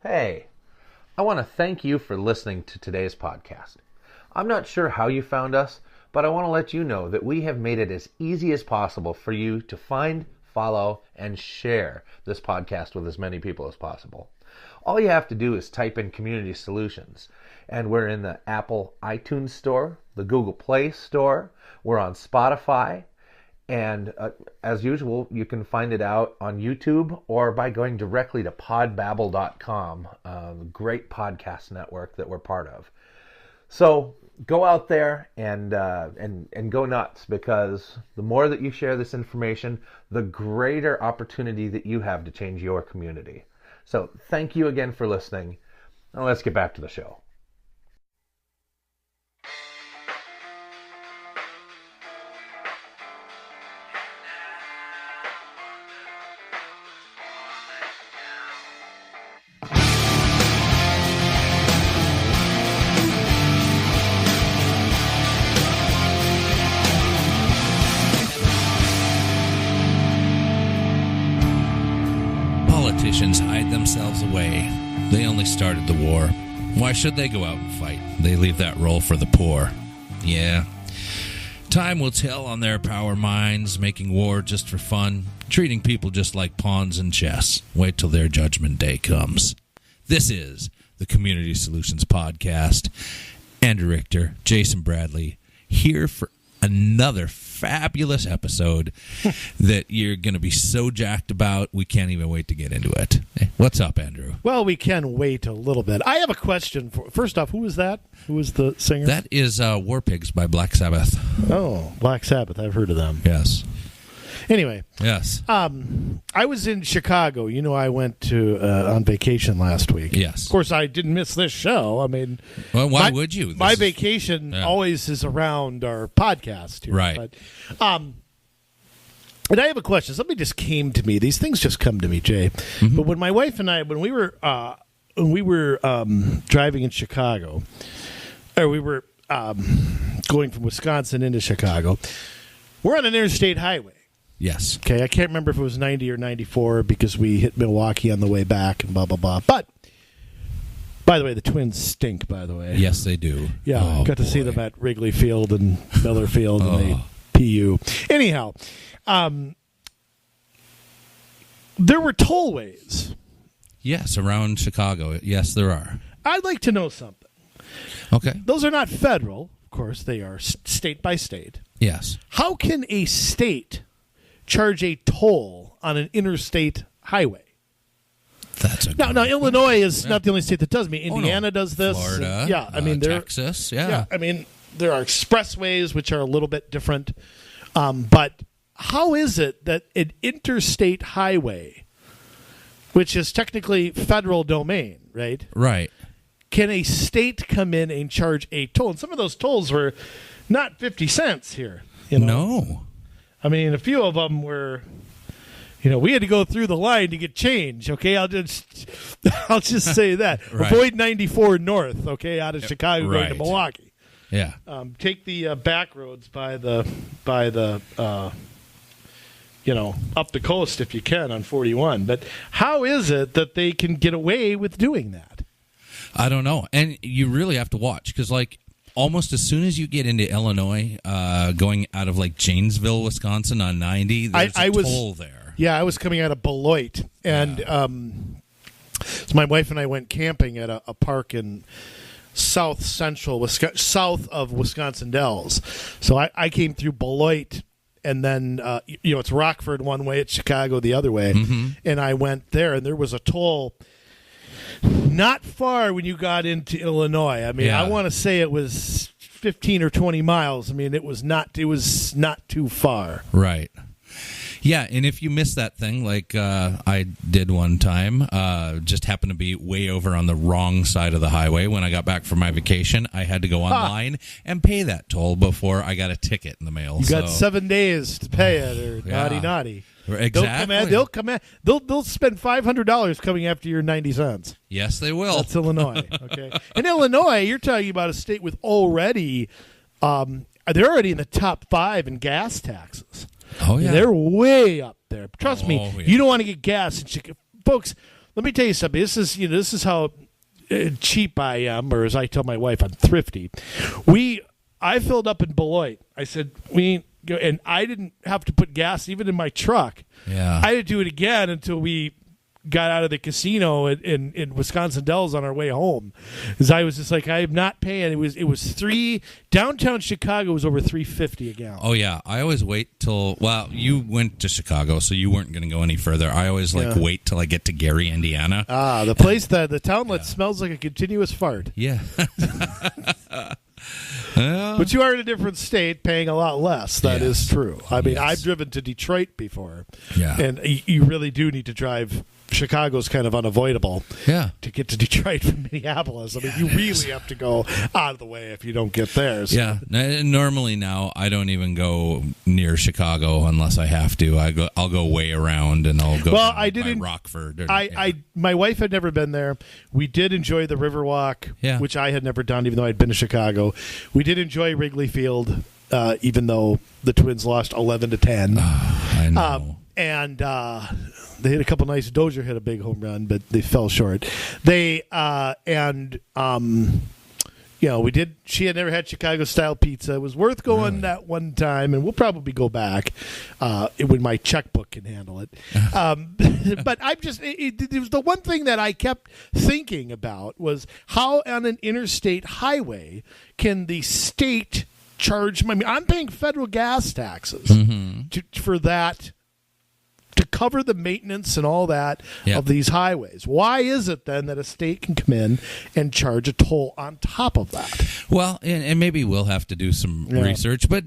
Hey, I want to thank you for listening to today's podcast. I'm not sure how you found us, but I want to let you know that we have made it as easy as possible for you to find, follow, and share this podcast with as many people as possible. All you have to do is type in Community Solutions, and we're in the Apple iTunes Store, the Google Play Store, we're on Spotify, and as usual, you can find it out on YouTube or by going directly to podbabble.com, the great podcast network that we're part of. So go out there and go nuts, because the more that you share this information, the greater opportunity that you have to change your community. So thank you again for listening. Now let's get back to the show. Politicians hide themselves away. They only started the war. Why should they go out and fight? They leave that role for the poor. Yeah. Time will tell on their power minds, making war just for fun, treating people just like pawns in chess. Wait till their judgment day comes. This is the Community Solutions Podcast. Andrew Richter, Jason Bradley, here for another fabulous episode that you're going to be so jacked about, we can't even wait to get into it. What's up, Andrew? Well, we can wait a little bit. I have a question. First off, who is that? Who is the singer? That is War Pigs by Black Sabbath. Oh, Black Sabbath. I've heard of them. Yes. Anyway. Yes. I was in Chicago. You know, I went to on vacation last week. Yes. Of course, I didn't miss this show. I mean, well, why would you? My vacation always is around our podcast here. Right. But, and I have a question. Something just came to me. These things just come to me, Jay. Mm-hmm. But when my wife and I, when we were driving in Chicago, or we were going from Wisconsin into Chicago, we're on an interstate highway. Yes. Okay, I can't remember if it was 90 or 94 because we hit Milwaukee on the way back and blah, blah, blah. But, by the way, the Twins stink, by the way. Yes, they do. Yeah, got to see them at Wrigley Field and Miller Field and they PU. Anyhow, there were tollways. Yes, around Chicago. Yes, there are. I'd like to know something. Okay. Those are not federal. Of course, they are state by state. Yes. How can a state charge a toll on an interstate highway? That's a now Illinois is not the only state that does. I mean, Indiana does this. Florida. Yeah, I mean, Texas. Yeah. I mean, there are expressways which are a little bit different. But how is it that an interstate highway, which is technically federal domain, right? Right. Can a state come in and charge a toll? And some of those tolls were not 50 cents here. You know? No. I mean, a few of them were, we had to go through the line to get change. Okay, I'll just say that. Right. Avoid 94 north. Okay, out of Chicago going to Milwaukee. Yeah. Take the back roads by the up the coast if you can on 41. But how is it that they can get away with doing that? I don't know, and you really have to watch because almost as soon as you get into Illinois, going out of Janesville, Wisconsin on 90, there's a toll there. Yeah, I was coming out of Beloit, and so my wife and I went camping at a park in south of Wisconsin Dells. So I came through Beloit, and then it's Rockford one way, it's Chicago the other way, and I went there, and there was a toll not far when you got into Illinois. I mean, I want to say it was 15 or 20 miles. I mean, it was not too far. Right. Yeah, and if you miss that thing, like I did one time, just happened to be way over on the wrong side of the highway when I got back from my vacation, I had to go online and pay that toll before I got a ticket in the mail. You got 7 days to pay it, or naughty. Exactly. They'll come at. They'll spend $500 coming after your 90 cents. Yes, they will. That's Illinois. Okay. In Illinois, you're talking about a state with already, they're already in the top 5 in gas taxes. Oh yeah, they're way up there. Trust me, yeah. you don't want to get gas in Chicago, folks. let me tell you something. This is how cheap I am, or as I tell my wife, I'm thrifty. I filled up in Beloit. I said and I didn't have to put gas even in my truck. Yeah. I had to do it again until we got out of the casino in Wisconsin Dells on our way home, because I was just like, I'm not paying. It was downtown Chicago was over $3.50 a gallon. Oh yeah, I always wait till. Well, you went to Chicago, so you weren't going to go any further. I always wait till I get to Gary, Indiana. The place the townlet smells like a continuous fart. Yeah. But you are in a different state, paying a lot less. That is true. I mean, I've driven to Detroit before, and you really do need to drive. Chicago's kind of unavoidable. Yeah. To get to Detroit from Minneapolis, I mean, you really have to go out of the way if you don't get there. So. Yeah. Normally now, I don't even go near Chicago unless I have to. I'll go way around, and I'll go. Well, I didn't. Rockford. My wife had never been there. We did enjoy the Riverwalk, which I had never done, even though I'd been to Chicago. We did enjoy Wrigley Field, even though the Twins lost 11-10. I know. And they hit a couple nice. Dozier hit a big home run, but they fell short. We did. She had never had Chicago style pizza. It was worth going that one time, and we'll probably go back when my checkbook can handle it. But I'm just. It was the one thing that I kept thinking about was how on an interstate highway can the state charge? I mean, I'm paying federal gas taxes for that. To cover the maintenance and all that of these highways. Why is it then that a state can come in and charge a toll on top of that? Well, and maybe we'll have to do some research, but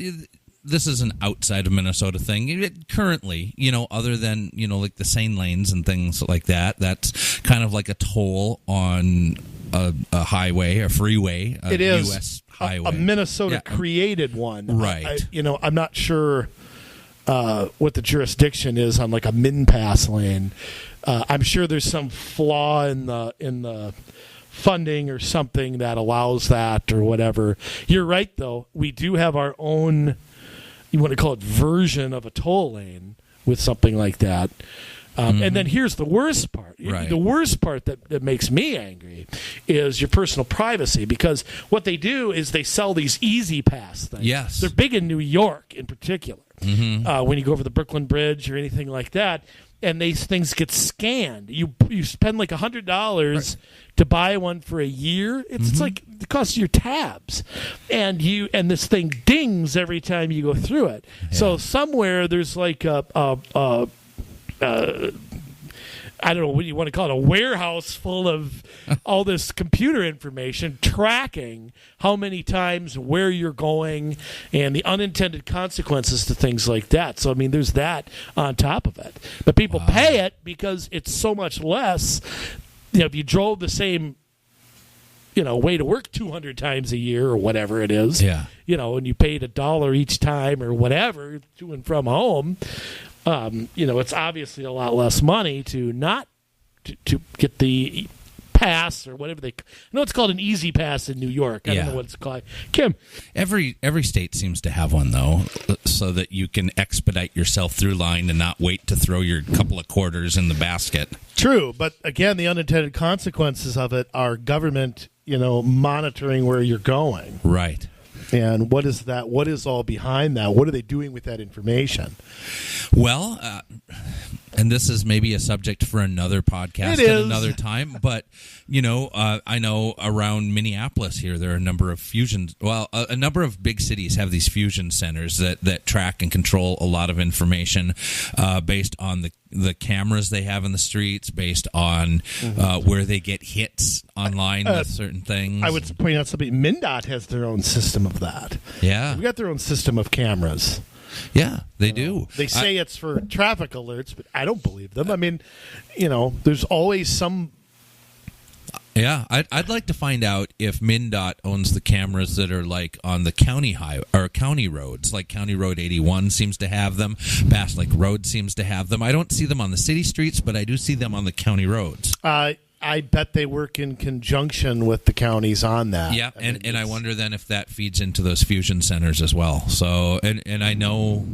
this is an outside of Minnesota thing. Currently, other than, like the sane lanes and things like that, that's kind of like a toll on a highway, a freeway, a U.S. highway. A Minnesota-created one. Right. I'm not sure... what the jurisdiction is on like a min-pass lane. I'm sure there's some flaw in the funding or something that allows that or whatever. You're right, though. We do have our own, you want to call it, version of a toll lane with something like that. And then here's the worst part. Right. The worst part that makes me angry is your personal privacy, because what they do is they sell these Easy Pass things. Yes. They're big in New York in particular. When you go over the Brooklyn Bridge or anything like that, and these things get scanned. You spend like $100 to buy one for a year. It's like the cost of your tabs, and this thing dings every time you go through it. Yeah. So somewhere there's like I don't know what you want to call it, a warehouse full of all this computer information tracking how many times, where you're going, and the unintended consequences to things like that. So, I mean, there's that on top of it. But people pay it because it's so much less. If you drove the same, way to work 200 times a year or whatever it is, and you paid $1 each time or whatever to and from home, it's obviously a lot less money to not to get the pass or whatever I know it's called an Easy Pass in New York. I don't know what it's called. Kim, every state seems to have one though, so that you can expedite yourself through line and not wait to throw your couple of quarters in the basket. True, but again, the unintended consequences of it are government, monitoring where you're going. Right. And what is that? What is all behind that? What are they doing with that information? Well, and this is maybe a subject for another podcast at another time, but, I know around Minneapolis here, there are a number of fusions. Well, a number of big cities have these fusion centers that track and control a lot of information based on the cameras they have in the streets, based on where they get hits online with certain things. I would point out something. MnDOT has their own system of that. Yeah. They've got their own system of cameras. Yeah, they do. They say it's for traffic alerts, but I don't believe them. I mean, there's always some... Yeah, I'd like to find out if MnDOT owns the cameras that are like on the county highway or county roads, like County Road 81 seems to have them. Bass Lake Road seems to have them. I don't see them on the city streets, but I do see them on the county roads. I bet they work in conjunction with the counties on that. Yeah, and I wonder then if that feeds into those fusion centers as well. So, and I know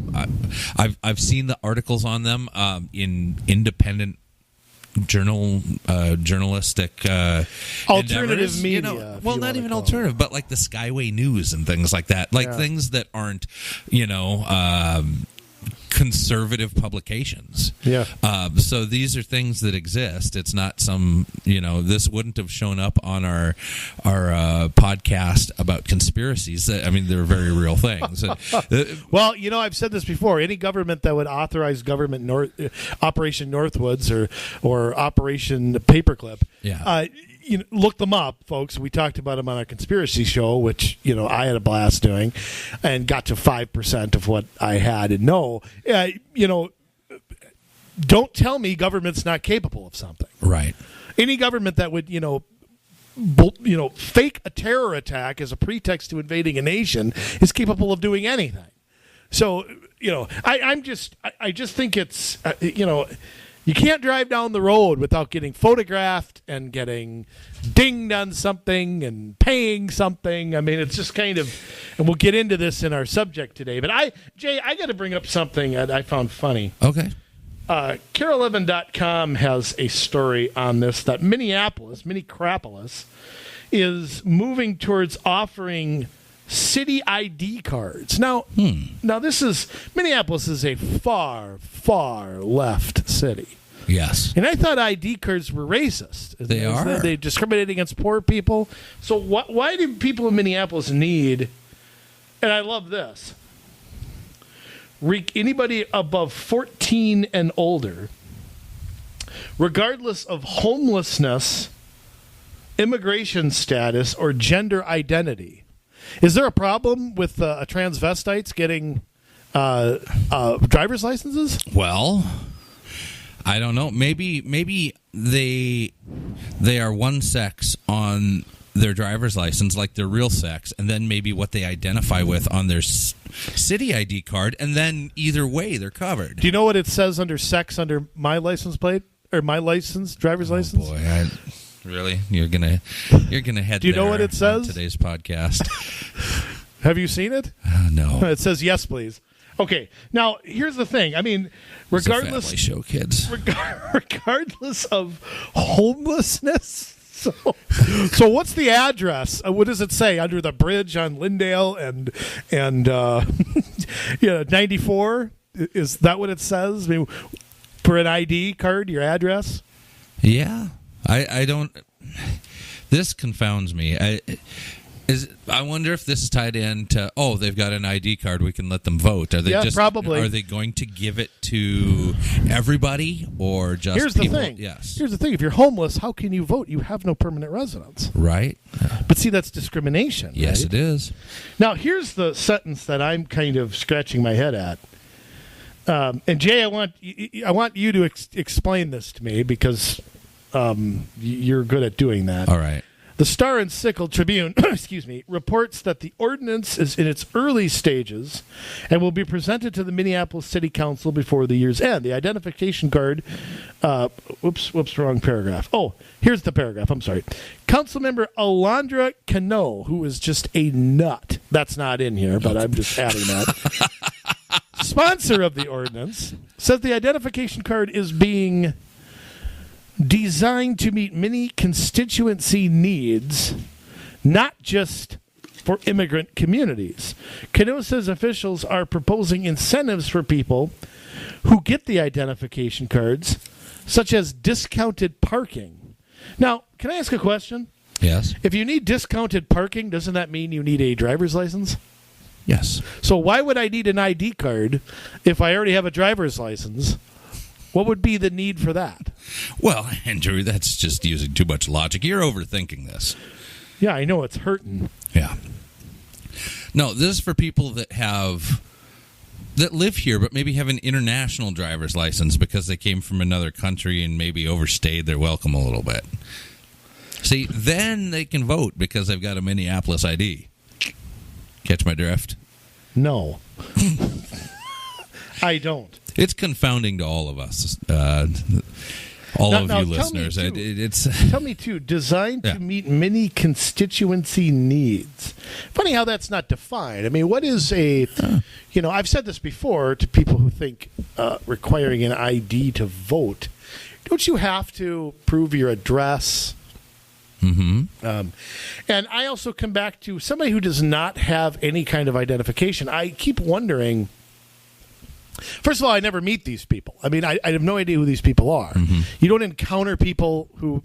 I've seen the articles on them in independent journalistic alternative endeavors, media. Well, not even alternative, but like the Skyway News and things like that, things that aren't, conservative publications. Yeah. So these are things that exist. It's not some, this wouldn't have shown up on our podcast about conspiracies. I mean, they're very real things. Well, I've said this before. Any government that would authorize Operation Northwoods or Operation Paperclip, look them up, folks. We talked about them on our conspiracy show, which, I had a blast doing and got to 5% of what I had. And don't tell me government's not capable of something. Right. Any government that would, fake a terror attack as a pretext to invading a nation is capable of doing anything. So, I just think it's, you can't drive down the road without getting photographed and getting dinged on something and paying something. I mean, it's just kind of, and we'll get into this in our subject today. But Jay, I got to bring up something that I found funny. Okay. Carol11.com has a story on this that Minneapolis, is moving towards offering city ID cards. Now Minneapolis is a far, far left city. Yes. And I thought ID cards were racist. They are. They discriminate against poor people. So why do people in Minneapolis need, and I love this, anybody above 14 and older, regardless of homelessness, immigration status, or gender identity. Is there a problem with transvestites getting driver's licenses? Well, I don't know. Maybe they are one sex on their driver's license, like their real sex, and then maybe what they identify with on their city ID card, and then either way they're covered. Do you know what it says under sex under my license plate or my driver's license? Boy, really? You're gonna head. Do you know what it says? On today's podcast. Have you seen it? No. It says yes, please. Okay. Now here's the thing. I mean, regardless, it's a family show, kids. Regardless of homelessness. So what's the address? What does it say under the bridge on Lindale and 94? Is that what it says? I mean, for an ID card, your address? Yeah. I don't. This confounds me. I wonder if this is tied into, they've got an ID card, we can let them vote. Are they probably. Are they going to give it to everybody or just Here's people? the thing. Yes. Here's the thing. If you're homeless, how can you vote? You have no permanent residence. Right. But see, that's discrimination. Yes, right? it is. Now, here's the sentence that I'm kind of scratching my head at. And Jay, I want you to explain this to me because you're good at doing that. All right. The Star and Sickle Tribune, reports that the ordinance is in its early stages and will be presented to the Minneapolis City Council before the year's end. The identification card, wrong paragraph. Oh, here's the paragraph. I'm sorry. Councilmember Alondra Cano, who is just a nut. That's not in here, but I'm just adding that. Sponsor of the ordinance says the identification card is being designed to meet many constituency needs, not just for immigrant communities. Cano says officials are proposing incentives for people who get the identification cards, such as discounted parking. Now, can I ask a question? Yes. If you need discounted parking, doesn't that mean you need a driver's license? Yes. So why would I need an ID card if I already have a driver's license? What would be the need for that? Well, Andrew, that's just using too much logic. You're overthinking this. Yeah, I know it's hurting. Yeah. No, this is for people that live here but maybe have an international driver's license because they came from another country and maybe overstayed their welcome a little bit. See, then they can vote because they've got a Minneapolis ID. Catch my drift? No. I don't. It's confounding to all of us, all of you listeners. Tell me, too, designed to meet many constituency needs. Funny how that's not defined. I mean, what is I've said this before to people who think requiring an ID to vote don't you have to prove your address? Mm-hmm. And I also come back to somebody who does not have any kind of identification. I keep wondering. First of all, I never meet these people. I mean, I have no idea who these people are. Mm-hmm. You don't encounter people who,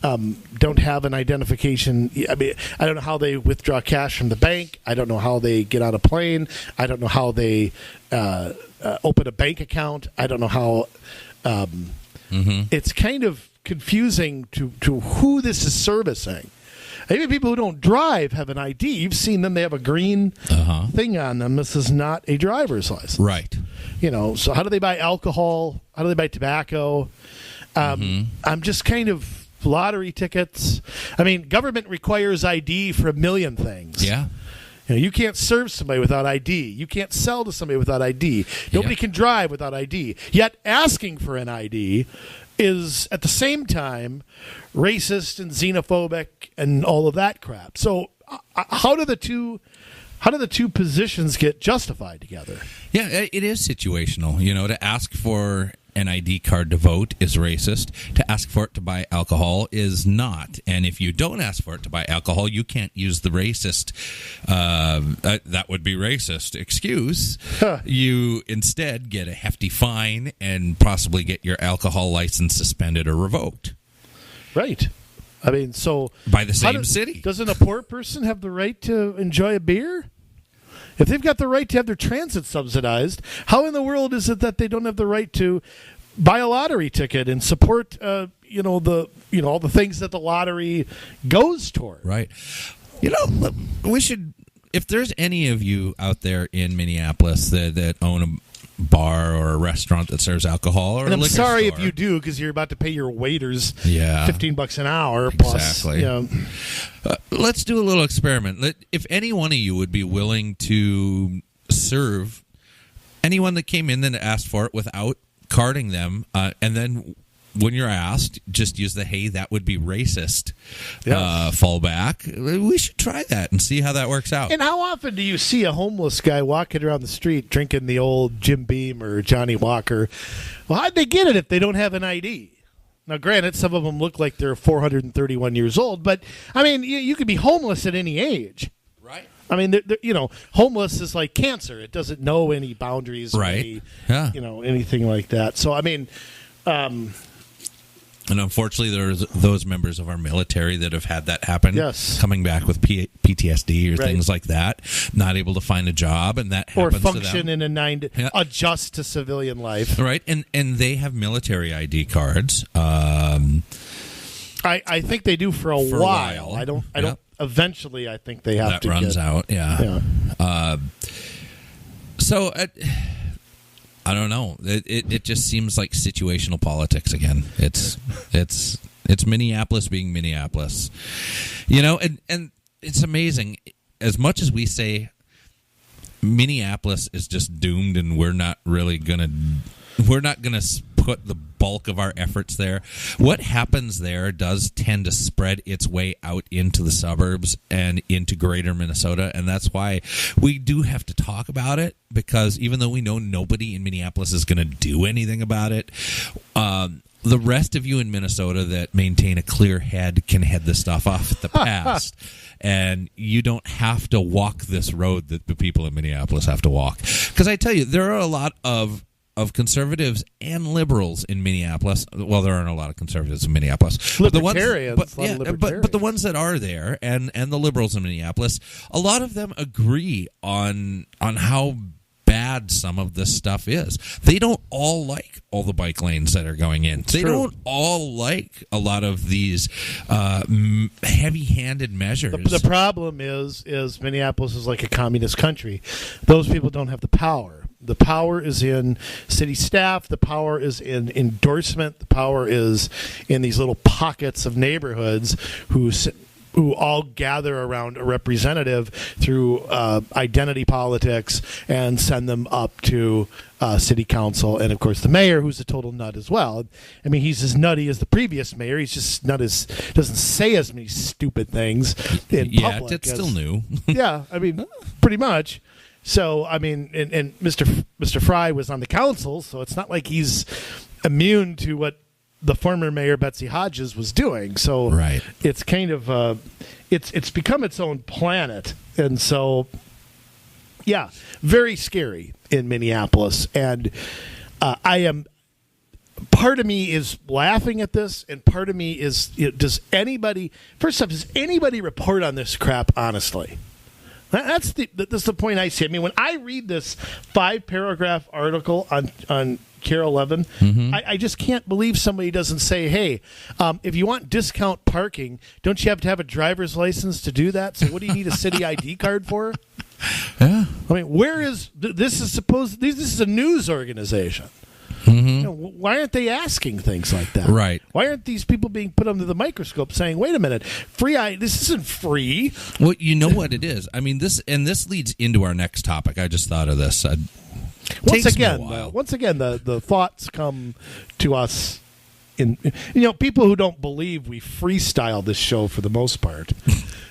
don't have an identification. I mean, I don't know how they withdraw cash from the bank. I don't know how they get on a plane. I don't know how they open a bank account. I don't know how. It's kind of confusing to who this is servicing. Even people who don't drive have an ID. You've seen them; they have a green thing on them. This is not a driver's license, Right. So how do they buy alcohol? How do they buy tobacco? I'm just kind of lottery tickets. I mean, government requires ID for a million things. Yeah. You can't serve somebody without ID. You can't sell to somebody without ID. Nobody can drive without ID. Yet asking for an ID is at the same time racist and xenophobic and all of that crap. So how do the two positions get justified together? Yeah, it is situational. To ask for an ID card to vote is racist. To ask for it to buy alcohol is not. And if you don't ask for it to buy alcohol, you can't use the racist, that would be racist excuse. You instead get a hefty fine and possibly get your alcohol license suspended or revoked. Right. I mean, so by the same city. Doesn't a poor person have the right to enjoy a beer? If they've got the right to have their transit subsidized, how in the world is it that they don't have the right to buy a lottery ticket and support all the things that the lottery goes toward? Right. We should, if there's any of you out there in Minneapolis that own a bar or a restaurant that serves alcohol or and a I'm liquor sorry store, if you do, because you're about to pay your waiters $15 an hour exactly. plus. Let's do a little experiment. If any one of you would be willing to serve anyone that came in and asked for it without carding them, and then when you're asked, just use the "hey, that would be racist" fallback. We should try that and see how that works out. And how often do you see a homeless guy walking around the street drinking the old Jim Beam or Johnny Walker? Well, how'd they get it if they don't have an ID? Now, granted, some of them look like they're 431 years old, but, I mean, you could be homeless at any age. Right. I mean, homeless is like cancer. It doesn't know any boundaries or anything like that. So, I mean... And unfortunately, there's those members of our military that have had that happen. Yes. Coming back with PTSD or things like that, not able to find a job, and that happens or function to them. Adjust to civilian life. Right, and they have military ID cards. I think they do for a while. I don't. Eventually, I think they have that runs out. Yeah. So. I don't know. It just seems like situational politics again. It's Minneapolis being Minneapolis, and it's amazing. As much as we say Minneapolis is just doomed, and we're not gonna put the bulk of our efforts there. What happens there does tend to spread its way out into the suburbs and into greater Minnesota, and that's why we do have to talk about it, because even though we know nobody in Minneapolis is going to do anything about it, the rest of you in Minnesota that maintain a clear head can head the stuff off at the past. And you don't have to walk this road that the people in Minneapolis have to walk. Because I tell you, there are a lot of conservatives and liberals in Minneapolis. Well, there aren't a lot of conservatives in Minneapolis. Libertarians. But the ones that are there, and the liberals in Minneapolis, a lot of them agree on how bad some of this stuff is. They don't all like all the bike lanes that are going in. They don't all like a lot of these heavy-handed measures. The problem is Minneapolis is like a communist country. Those people don't have the power. The power is in city staff. The power is in endorsement. The power is in these little pockets of neighborhoods who all gather around a representative through identity politics and send them up to city council. And, of course, the mayor, who's a total nut as well. I mean, he's as nutty as the previous mayor. He's just doesn't say as many stupid things in public. It's still new. Yeah, I mean, pretty much. So, I mean, and Mr. Fry was on the council, so it's not like he's immune to what the former mayor Betsy Hodges was doing. So Right. it's kind of it's become its own planet, and so yeah, very scary in Minneapolis. And I am. Part of me is laughing at this, and part of me is, does anybody report on this crap honestly? That's the point I see. I mean, when I read this 5-paragraph article on Carol Levin, I just can't believe somebody doesn't say, hey, if you want discount parking, don't you have to have a driver's license to do that? So what do you need a city ID card for? Yeah. I mean, where is this is a news organization. Why aren't they asking things like that? Right. Why aren't these people being put under the microscope saying, wait a minute, this isn't free? Well, you know what it is. I mean, this leads into our next topic. I just thought of this. Once again, the thoughts come to us in people who don't believe we freestyle this show for the most part.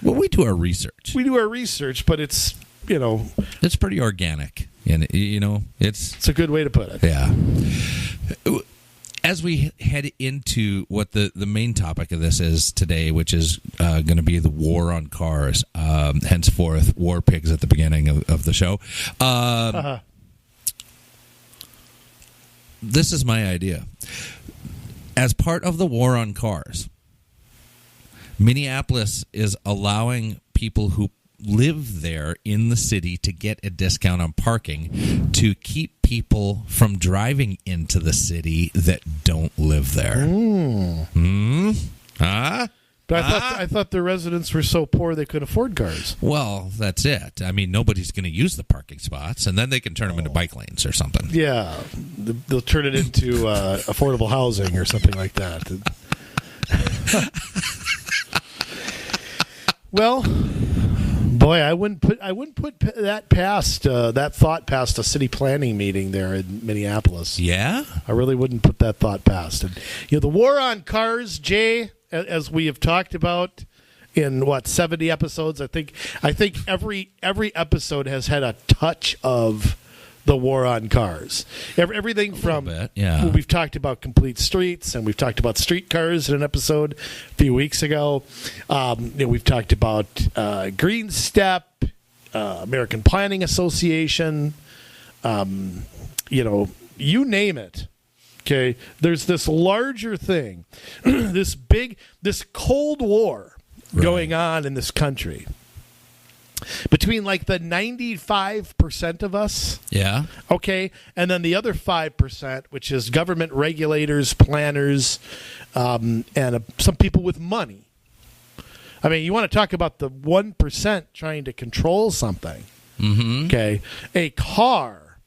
Well, we do our research. But it's it's pretty organic, and it's a good way to put it. Yeah. As we head into what the main topic of this is today, which is going to be the war on cars, henceforth war pigs at the beginning of the show. This is my idea. As part of the war on cars, Minneapolis is allowing people who live there in the city to get a discount on parking to keep people from driving into the city that don't live there. But I thought the residents were so poor they couldn't afford cars. Well, that's it. I mean, nobody's going to use the parking spots, and then they can turn them into bike lanes or something. Yeah, they'll turn it into affordable housing or something like that. Well, boy, I wouldn't put that thought past a city planning meeting there in Minneapolis. Yeah, I really wouldn't put that thought past. And the war on cars, Jay, as we have talked about in 70 episodes, I think every episode has had a touch of the war on cars. Everything from we've talked about complete streets, and we've talked about streetcars in an episode a few weeks ago. We've talked about Green Step, American Planning Association. You name it. Okay, there's this larger thing, this Cold War going on in this country between the 95% of us, okay, and then the other 5%, which is government regulators, planners, and some people with money. I mean, you want to talk about the 1% trying to control something. Okay, a car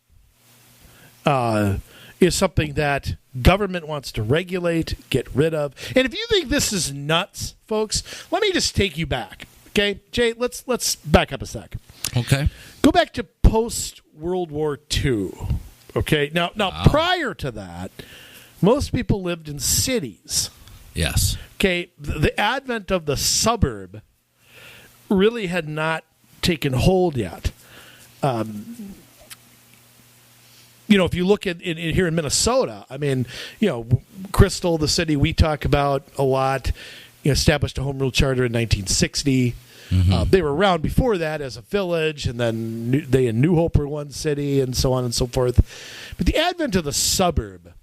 is something that government wants to regulate, get rid of. And if you think this is nuts, folks, let me just take you back. Okay, Jay, let's back up a sec. Okay. Go back to post-World War II. Okay, now prior to that, most people lived in cities. Yes. Okay, the advent of the suburb really had not taken hold yet. If you look at here in Minnesota, I mean, Crystal, the city we talk about a lot, established a home rule charter in 1960. They were around before that as a village, and then they in New Hope were one city, and so on and so forth. But the advent of the suburb,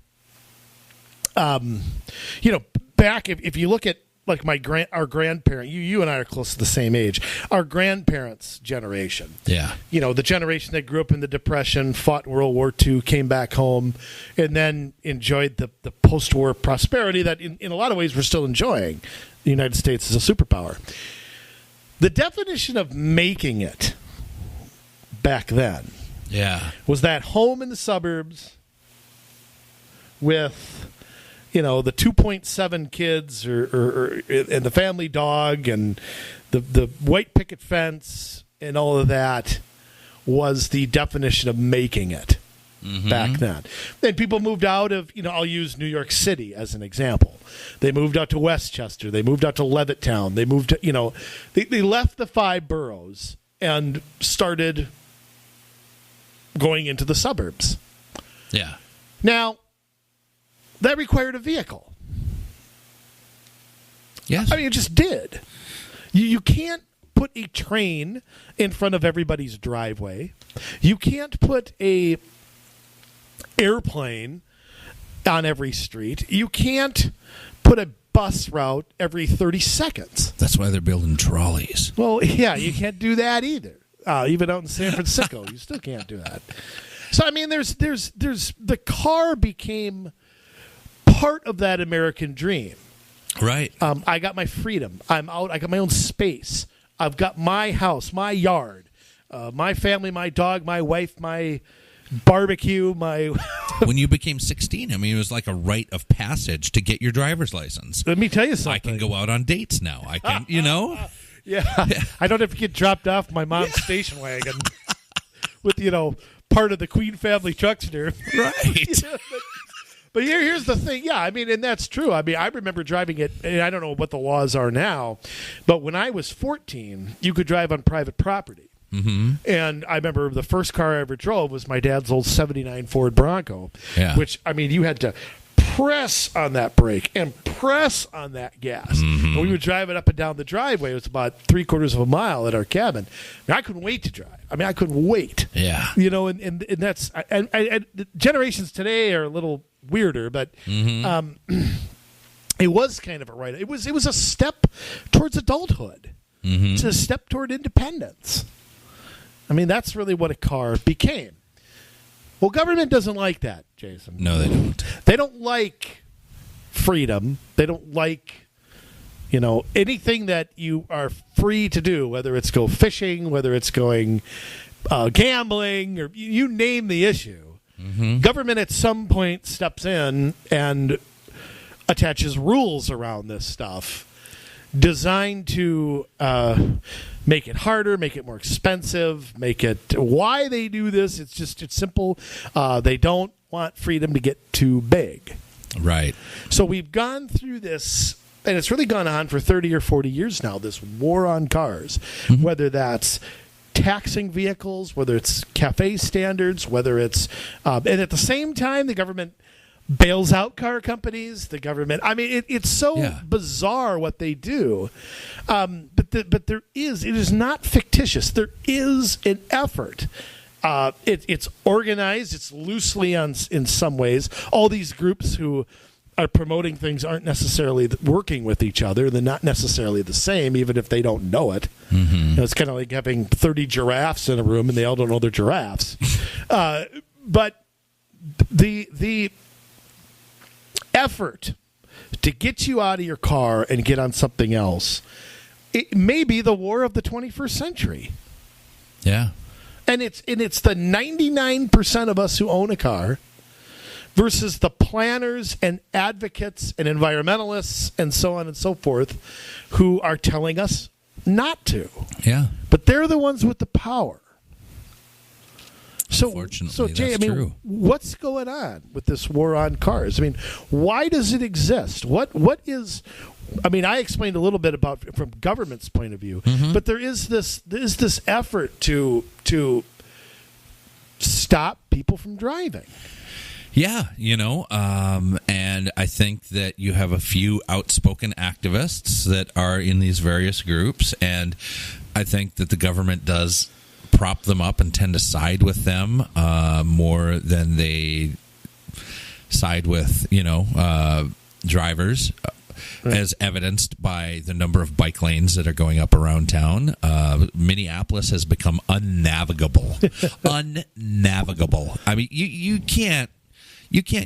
back if you look at our grandparent, you and I are close to the same age. Our grandparents' generation, the generation that grew up in the Depression, fought World War II, came back home, and then enjoyed the post-war prosperity that, in a lot of ways, we're still enjoying. The United States is a superpower. The definition of making it back then, was that home in the suburbs with the 2.7 kids or and the family dog and the white picket fence and all of that was the definition of making it back then. Then people moved out of, I'll use New York City as an example. They moved out to Westchester. They moved out to Levittown. They moved to, they left the 5 boroughs and started going into the suburbs. Yeah. Now, that required a vehicle. Yes. I mean, it just did. You can't put a train in front of everybody's driveway. You can't put a airplane on every street. You can't put a bus route every 30 seconds. That's why they're building trolleys. Well, yeah, you can't do that either. Even out in San Francisco, you still can't do that. So I mean, there's the car became part of that American dream. Right. I got my freedom. I'm out. I got my own space. I've got my house, my yard, my family, my dog, my wife, my barbecue, my. When you became 16, I mean, it was like a rite of passage to get your driver's license. Let me tell you something. I can go out on dates now. I can, Yeah. I don't have to get dropped off my mom's station wagon with, part of the Queen family truckster. Right. But here's the thing. Yeah, I mean, and that's true. I mean, I remember driving it, and I don't know what the laws are now, but when I was 14, you could drive on private property. Mm-hmm. And I remember the first car I ever drove was my dad's old 79 Ford Bronco, which, I mean, you had to press on that brake and press on that gas. Mm-hmm. And we would drive it up and down the driveway. It was about 3/4 of a mile at our cabin. I mean, I couldn't wait to drive. I mean, I couldn't wait. Yeah. And that's and the generations today are a little weirder, but it was kind of a right. It was a step towards adulthood. Mm-hmm. It's a step toward independence. I mean, that's really what a car became. Well, government doesn't like that, Jason. No, they don't. They don't like freedom. They don't like, anything that you are free to do, whether it's go fishing, whether it's going gambling, or you name the issue. Mm-hmm. Government at some point steps in and attaches rules around this stuff designed to make it harder, make it more expensive, make it why they do this. It's simple. They don't want freedom to get too big. Right. So we've gone through this, and it's really gone on for 30 or 40 years now, this war on cars, whether that's taxing vehicles, whether it's cafe standards, whether it's and at the same time the government bails out car companies. The government, I mean, it's so bizarre what they do, but it is not fictitious. There is an effort. It's organized. It's loosely in some ways. All these groups who are promoting things aren't necessarily working with each other. They're not necessarily the same, even if they don't know it. Mm-hmm. It's kind of like having 30 giraffes in a room and they all don't know they're giraffes. But the effort to get you out of your car and get on something else, it may be the war of the 21st century. Yeah. And it's the 99% of us who own a car versus the planners and advocates and environmentalists and so on and so forth who are telling us not to. Yeah. But they're the ones with the power. Unfortunately, Jay, that's true. What's going on with this war on cars? I mean, why does it exist? What is? I mean, I explained a little bit about from government's point of view, but there is this effort to stop people from driving. Yeah, and I think that you have a few outspoken activists that are in these various groups, and I think that the government does prop them up and tend to side with them more than they side with, drivers, as evidenced by the number of bike lanes that are going up around town. Minneapolis has become unnavigable. Unnavigable. I mean, you can't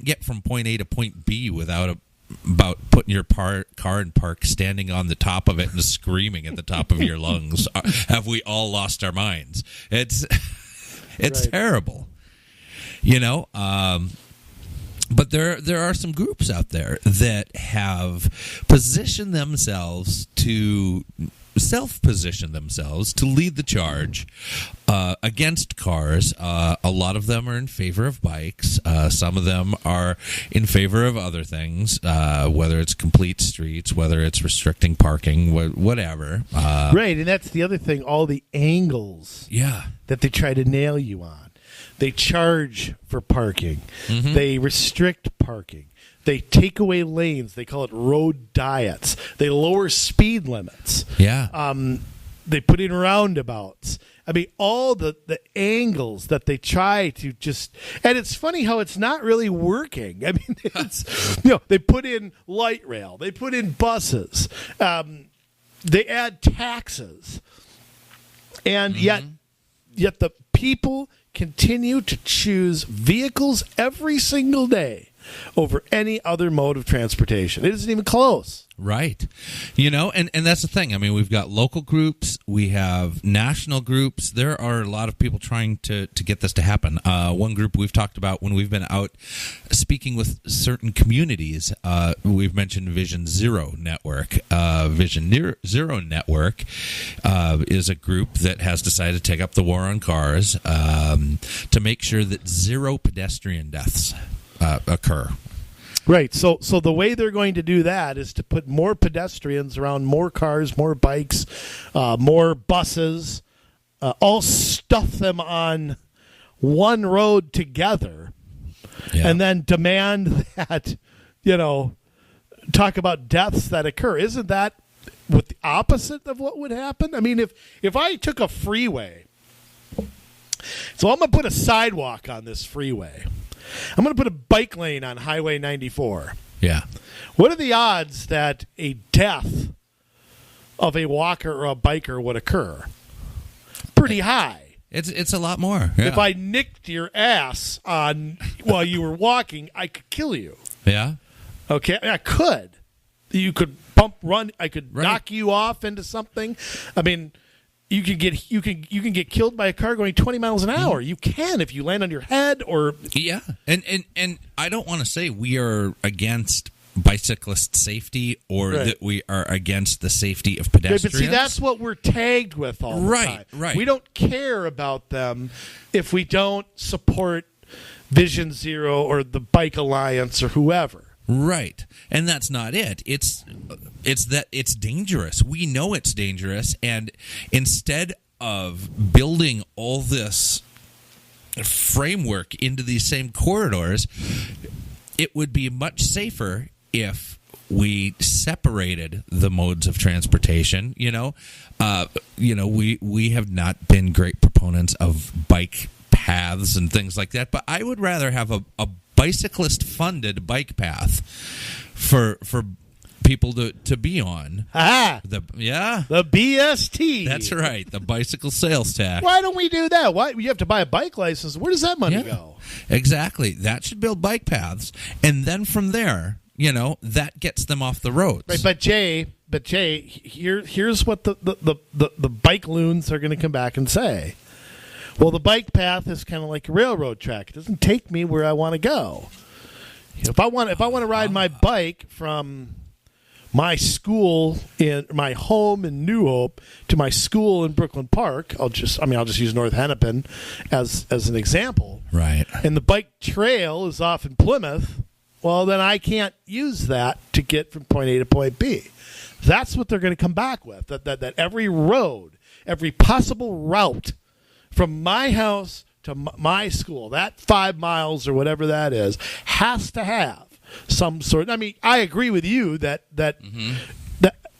get from point A to point B without about putting your car in park, standing on the top of it and screaming at the top of your lungs. Have we all lost our minds? It's right. Terrible, but there are some groups out there that have positioned themselves to self-position themselves to lead the charge against cars. A lot of them are in favor of bikes. Some of them are in favor of other things, whether it's complete streets, whether it's restricting parking, whatever. Right, and that's the other thing, all the angles that they try to nail you on. They charge for parking. Mm-hmm. They restrict parking. They take away lanes. They call it road diets. They lower speed limits. Yeah. They put in roundabouts. I mean, all the angles that they try to just... And it's funny how it's not really working. I mean, it's, they put in light rail. They put in buses. They add taxes. And yet the people continue to choose vehicles every single day over any other mode of transportation. It isn't even close. Right. And that's the thing. I mean, we've got local groups. We have national groups. There are a lot of people trying to get this to happen. One group we've talked about when we've been out speaking with certain communities, we've mentioned Vision Zero Network. Vision Zero Network is a group that has decided to take up the war on cars to make sure that zero pedestrian deaths occur. Right. So the way they're going to do that is to put more pedestrians around more cars, more bikes, more buses, all stuff them on one road together, and then demand that, talk about deaths that occur. Isn't that what the opposite of what would happen? I mean, if I took a freeway, so I'm going to put a sidewalk on this freeway. I'm going to put a bike lane on Highway 94. Yeah. What are the odds that a death of a walker or a biker would occur? Pretty high. It's a lot more. Yeah. If I nicked your ass while you were walking, I could kill you. Yeah. Okay, I could. You could run. I could knock you off into something. I mean, you can get killed by a car going 20 miles an hour. You can if you land on your head or... Yeah, and I don't want to say we are against bicyclist safety or that we are against the safety of pedestrians. But see, that's what we're tagged with all the time. Right. We don't care about them if we don't support Vision Zero or the Bike Alliance or whoever. Right. And that's not it. It's that it's dangerous. We know it's dangerous, and instead of building all this framework into these same corridors, it would be much safer if we separated the modes of transportation. We have not been great proponents of bike paths and things like that, but I would rather have a bicyclist-funded bike path for people to be on. The BST. That's right, the bicycle sales tax. Why don't we do that? Why you have to buy a bike license? Where does that money go? Exactly. That should build bike paths, and then from there, that gets them off the roads. Right, but Jay, here's what the bike loons are going to come back and say. Well, the bike path is kind of like a railroad track. It doesn't take me where I want to go. If I want to ride my bike from my school in my home in New Hope to my school in Brooklyn Park, I'll just use North Hennepin as an example. Right. And the bike trail is off in Plymouth. Well, then I can't use that to get from point A to point B. That's what they're going to come back with. That every road, every possible route from my house to my school, that 5 miles or whatever that is, has to have some sort. I mean, I agree with you that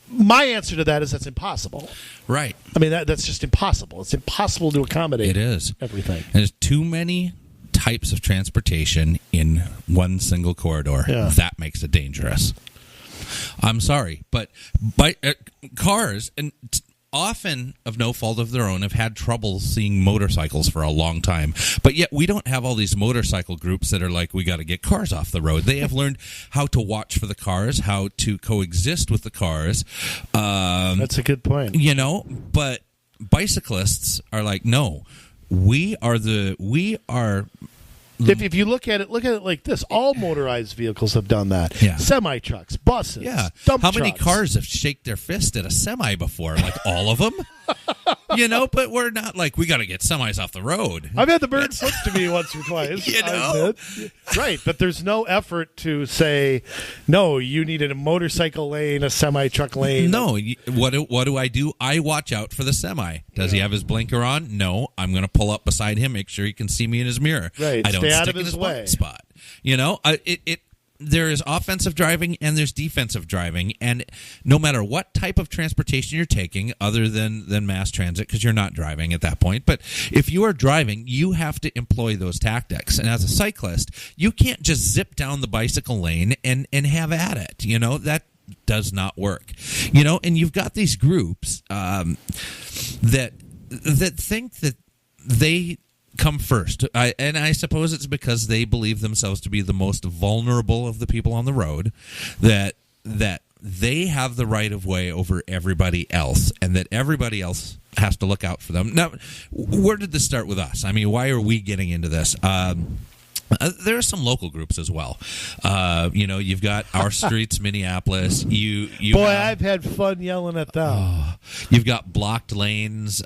my answer to that is that's impossible. Right. I mean, that's just impossible. It's impossible to accommodate. It is everything. There's too many types of transportation in one single corridor. Yeah. That makes it dangerous. I'm sorry, but cars and often of no fault of their own have had trouble seeing motorcycles for a long time, but yet we don't have all these motorcycle groups that are like, we got to get cars off the road. They have learned how to watch for the cars, how to coexist with the cars. That's a good point. But bicyclists are like, no, we are If you look at it like this, all motorized vehicles have done that. Yeah. Semi trucks, buses, dump How many trucks. cars have shaked their fist at a semi before? Like all of them? But we're not like, we got to get semis off the road. I've had the bird slip to me once or twice. Right, but there's no effort to say, no, you needed a motorcycle lane, a semi-truck lane. No, what do I do? I watch out for the semi. Does he have his blinker on? No, I'm going to pull up beside him, make sure he can see me in his mirror. Right, I don't stay out stick of his in his way. blind spot. there is offensive driving and there's defensive driving, and no matter what type of transportation you're taking, other than mass transit, because you're not driving at that point, but if you are driving, you have to employ those tactics. And as a cyclist, you can't just zip down the bicycle lane and have at it. That does not work. And you've got these groups that think that they come first. I suppose it's because they believe themselves to be the most vulnerable of the people on the road, that they have the right of way over everybody else, and that everybody else has to look out for them. Now, where did this start with us? I mean, why are we getting into this? There are some local groups as well. You've got Our Streets Minneapolis. I've had fun yelling at them. You've got Blocked Lanes,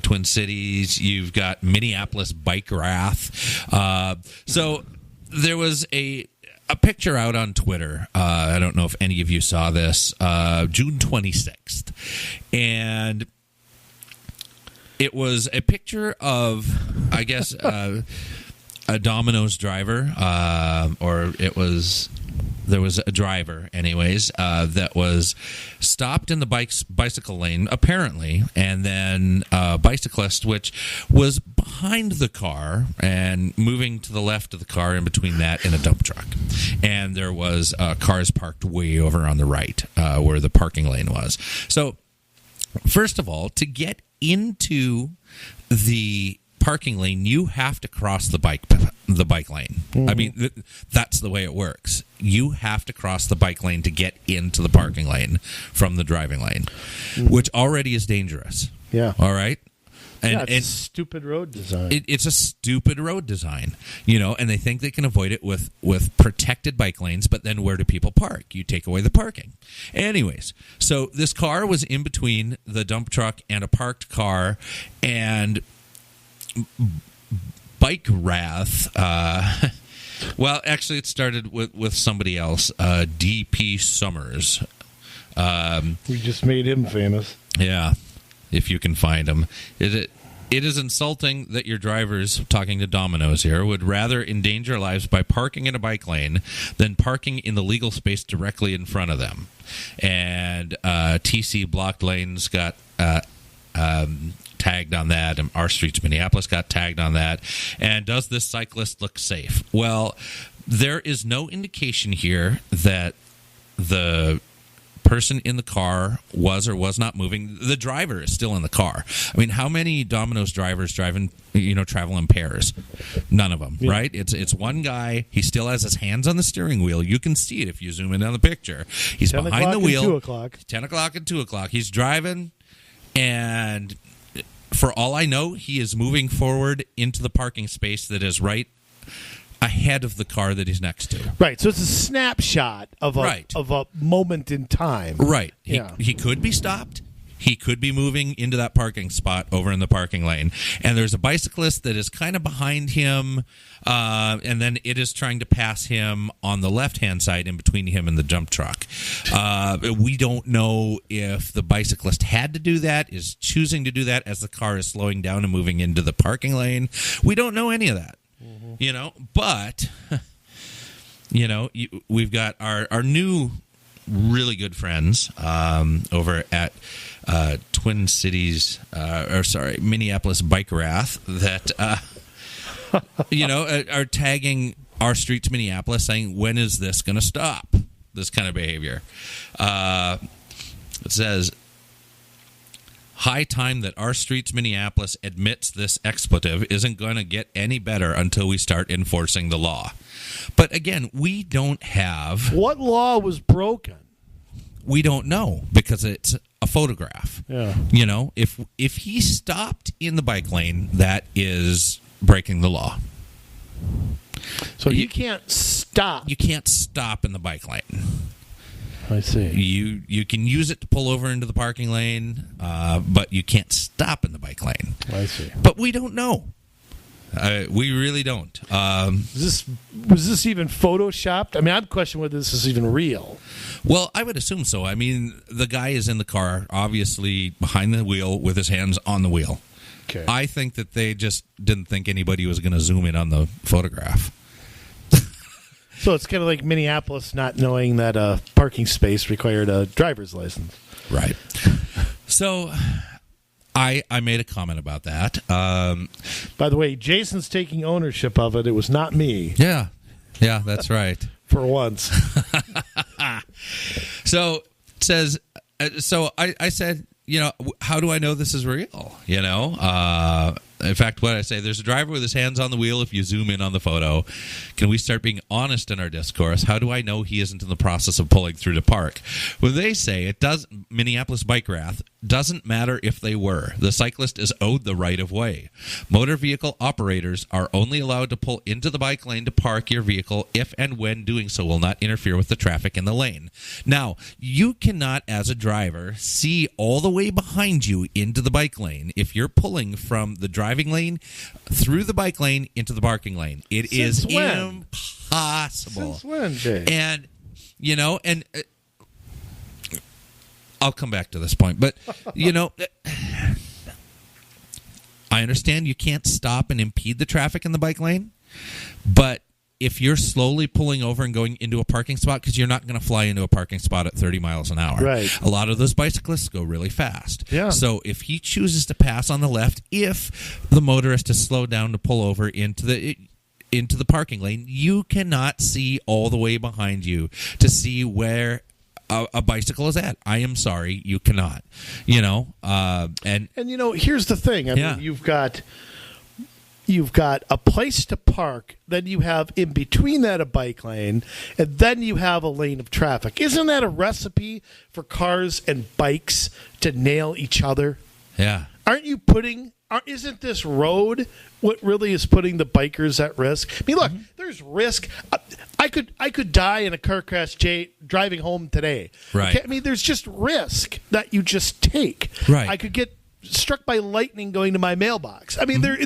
Twin Cities. You've got Minneapolis Bike Wrath. So there was a picture out on Twitter. I don't know if any of you saw this. June 26th, and it was a picture of, I guess, a Domino's driver, there was a driver, anyways, that was stopped in the bicycle lane, apparently, and then a bicyclist, which was behind the car and moving to the left of the car in between that and a dump truck. And there was cars parked way over on the right, where the parking lane was. So, first of all, to get into the parking lane, you have to cross the bike lane. Mm-hmm. I mean, that's the way it works. You have to cross the bike lane to get into the parking lane from the driving lane, which already is dangerous. Yeah. All right. And it's a stupid road design. It's a stupid road design, and they think they can avoid it with protected bike lanes, but then where do people park? You take away the parking. Anyways, so this car was in between the dump truck and a parked car, and Bike Wrath. Well, actually, it started with somebody else, D.P. Summers. We just made him famous. Yeah, if you can find him. It is insulting that your drivers, talking to Domino's here, would rather endanger lives by parking in a bike lane than parking in the legal space directly in front of them. And TC Blocked Lanes got tagged on that, and Our Streets Minneapolis got tagged on that. And does this cyclist look safe? Well, there is no indication here that the person in the car was or was not moving. The driver is still in the car. I mean, how many Domino's drivers travel in pairs? None of them, right? It's one guy. He still has his hands on the steering wheel. You can see it if you zoom in on the picture. He's behind the wheel. 2 o'clock. 10 o'clock and 2 o'clock. He's driving, and for all I know, he is moving forward into the parking space that is right ahead of the car that he's next to. Right, so it's a snapshot of a moment in time. Right. He could be stopped. He could be moving into that parking spot over in the parking lane. And there's a bicyclist that is kind of behind him, and then it is trying to pass him on the left-hand side in between him and the dump truck. We don't know if the bicyclist had to do that, is choosing to do that as the car is slowing down and moving into the parking lane. We don't know any of that. Mm-hmm. But, we've got our new really good friends over at Twin Cities, Minneapolis Bike Wrath that, are tagging Our Streets Minneapolis, saying, when is this going to stop, this kind of behavior? It says, high time that Our Streets Minneapolis admits this expletive isn't going to get any better until we start enforcing the law. But again, we don't have... What law was broken? We don't know, because it's a photograph. Yeah. If he stopped in the bike lane, that is breaking the law. So you can't stop. You can't stop in the bike lane. I see. You can use it to pull over into the parking lane, but you can't stop in the bike lane. I see. But we don't know. We really don't. Was this even photoshopped? I mean, I'm questioning whether this is even real. Well, I would assume so. I mean, the guy is in the car, obviously behind the wheel with his hands on the wheel. Okay. I think that they just didn't think anybody was going to zoom in on the photograph. So it's kind of like Minneapolis not knowing that a parking space required a driver's license. Right. So I made a comment about that. By the way, Jason's taking ownership of it. It was not me. Yeah, that's right. For once. So it says, so I said, how do I know this is real? In fact, what I say, there's a driver with his hands on the wheel if you zoom in on the photo. Can we start being honest in our discourse? How do I know he isn't in the process of pulling through to park? Well, they say it does. Minneapolis Bike Wrath doesn't matter if they were. The cyclist is owed the right of way. Motor vehicle operators are only allowed to pull into the bike lane to park your vehicle if and when doing so will not interfere with the traffic in the lane. Now, you cannot, as a driver, see all the way behind you into the bike lane if you're pulling from the driving lane through the bike lane into the parking lane. It is impossible. Since when, Jay? And I'll come back to this point, but I understand you can't stop and impede the traffic in the bike lane, but if you're slowly pulling over and going into a parking spot, because you're not going to fly into a parking spot at 30 miles an hour. Right. A lot of those bicyclists go really fast. Yeah. So if he chooses to pass on the left, if the motorist is slowed down to pull over into the parking lane, you cannot see all the way behind you to see where a bicycle is at. I am sorry, you cannot. And here's the thing. I mean, you've got a place to park, then you have in between that a bike lane, and then you have a lane of traffic. Isn't that a recipe for cars and bikes to nail each other? Yeah. Isn't this road what really is putting the bikers at risk? I mean, look, there's risk. I could die in a car crash, Jay, driving home today. Right. Okay? I mean, there's just risk that you just take. Right. I could get struck by lightning going to my mailbox. I mean, there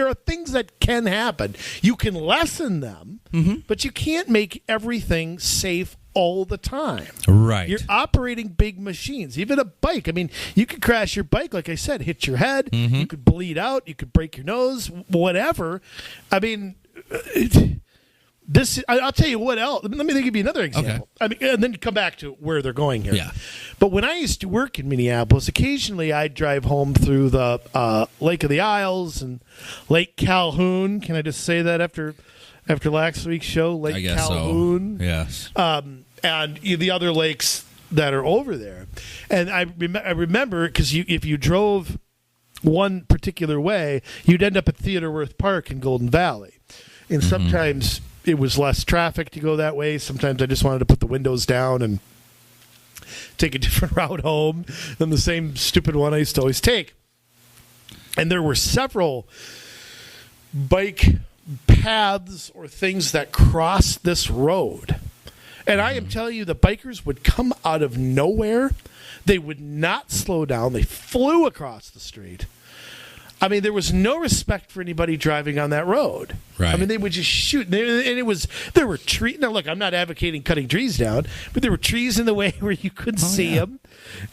are things that can happen. You can lessen them, but you can't make everything safe all the time. Right. You're operating big machines. Even a bike. I mean, you could crash your bike, like I said, hit your head. You could bleed out. You could break your nose, whatever. I mean, I'll tell you what else. Let me give you another example. Okay. I mean, and then come back to where they're going here. Yeah. But when I used to work in Minneapolis, occasionally I'd drive home through the Lake of the Isles and Lake Calhoun. Can I just say that after last week's show? Lake Calhoun. So. Yes. And the other lakes that are over there. And I remember, because if you drove one particular way, you'd end up at Theodore Wirth Park in Golden Valley. And sometimes it was less traffic to go that way. Sometimes I just wanted to put the windows down and take a different route home than the same stupid one I used to always take. And there were several bike paths or things that crossed this road. And I am telling you, the bikers would come out of nowhere. They would not slow down. They flew across the street. I mean, there was no respect for anybody driving on that road. Right. I mean, they would just shoot. And there were trees. Now, look, I'm not advocating cutting trees down, but there were trees in the way where you couldn't see them.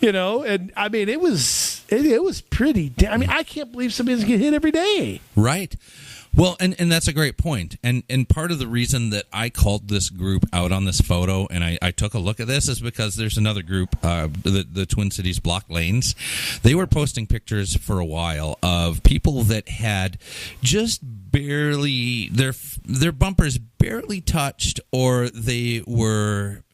And I mean, it was pretty. I mean, I can't believe somebody's getting hit every day. Right. Well, and that's a great point. And part of the reason that I called this group out on this photo and I took a look at this is because there's another group, the Twin Cities Block Lanes. They were posting pictures for a while of people that had just barely, their bumpers barely touched, or they were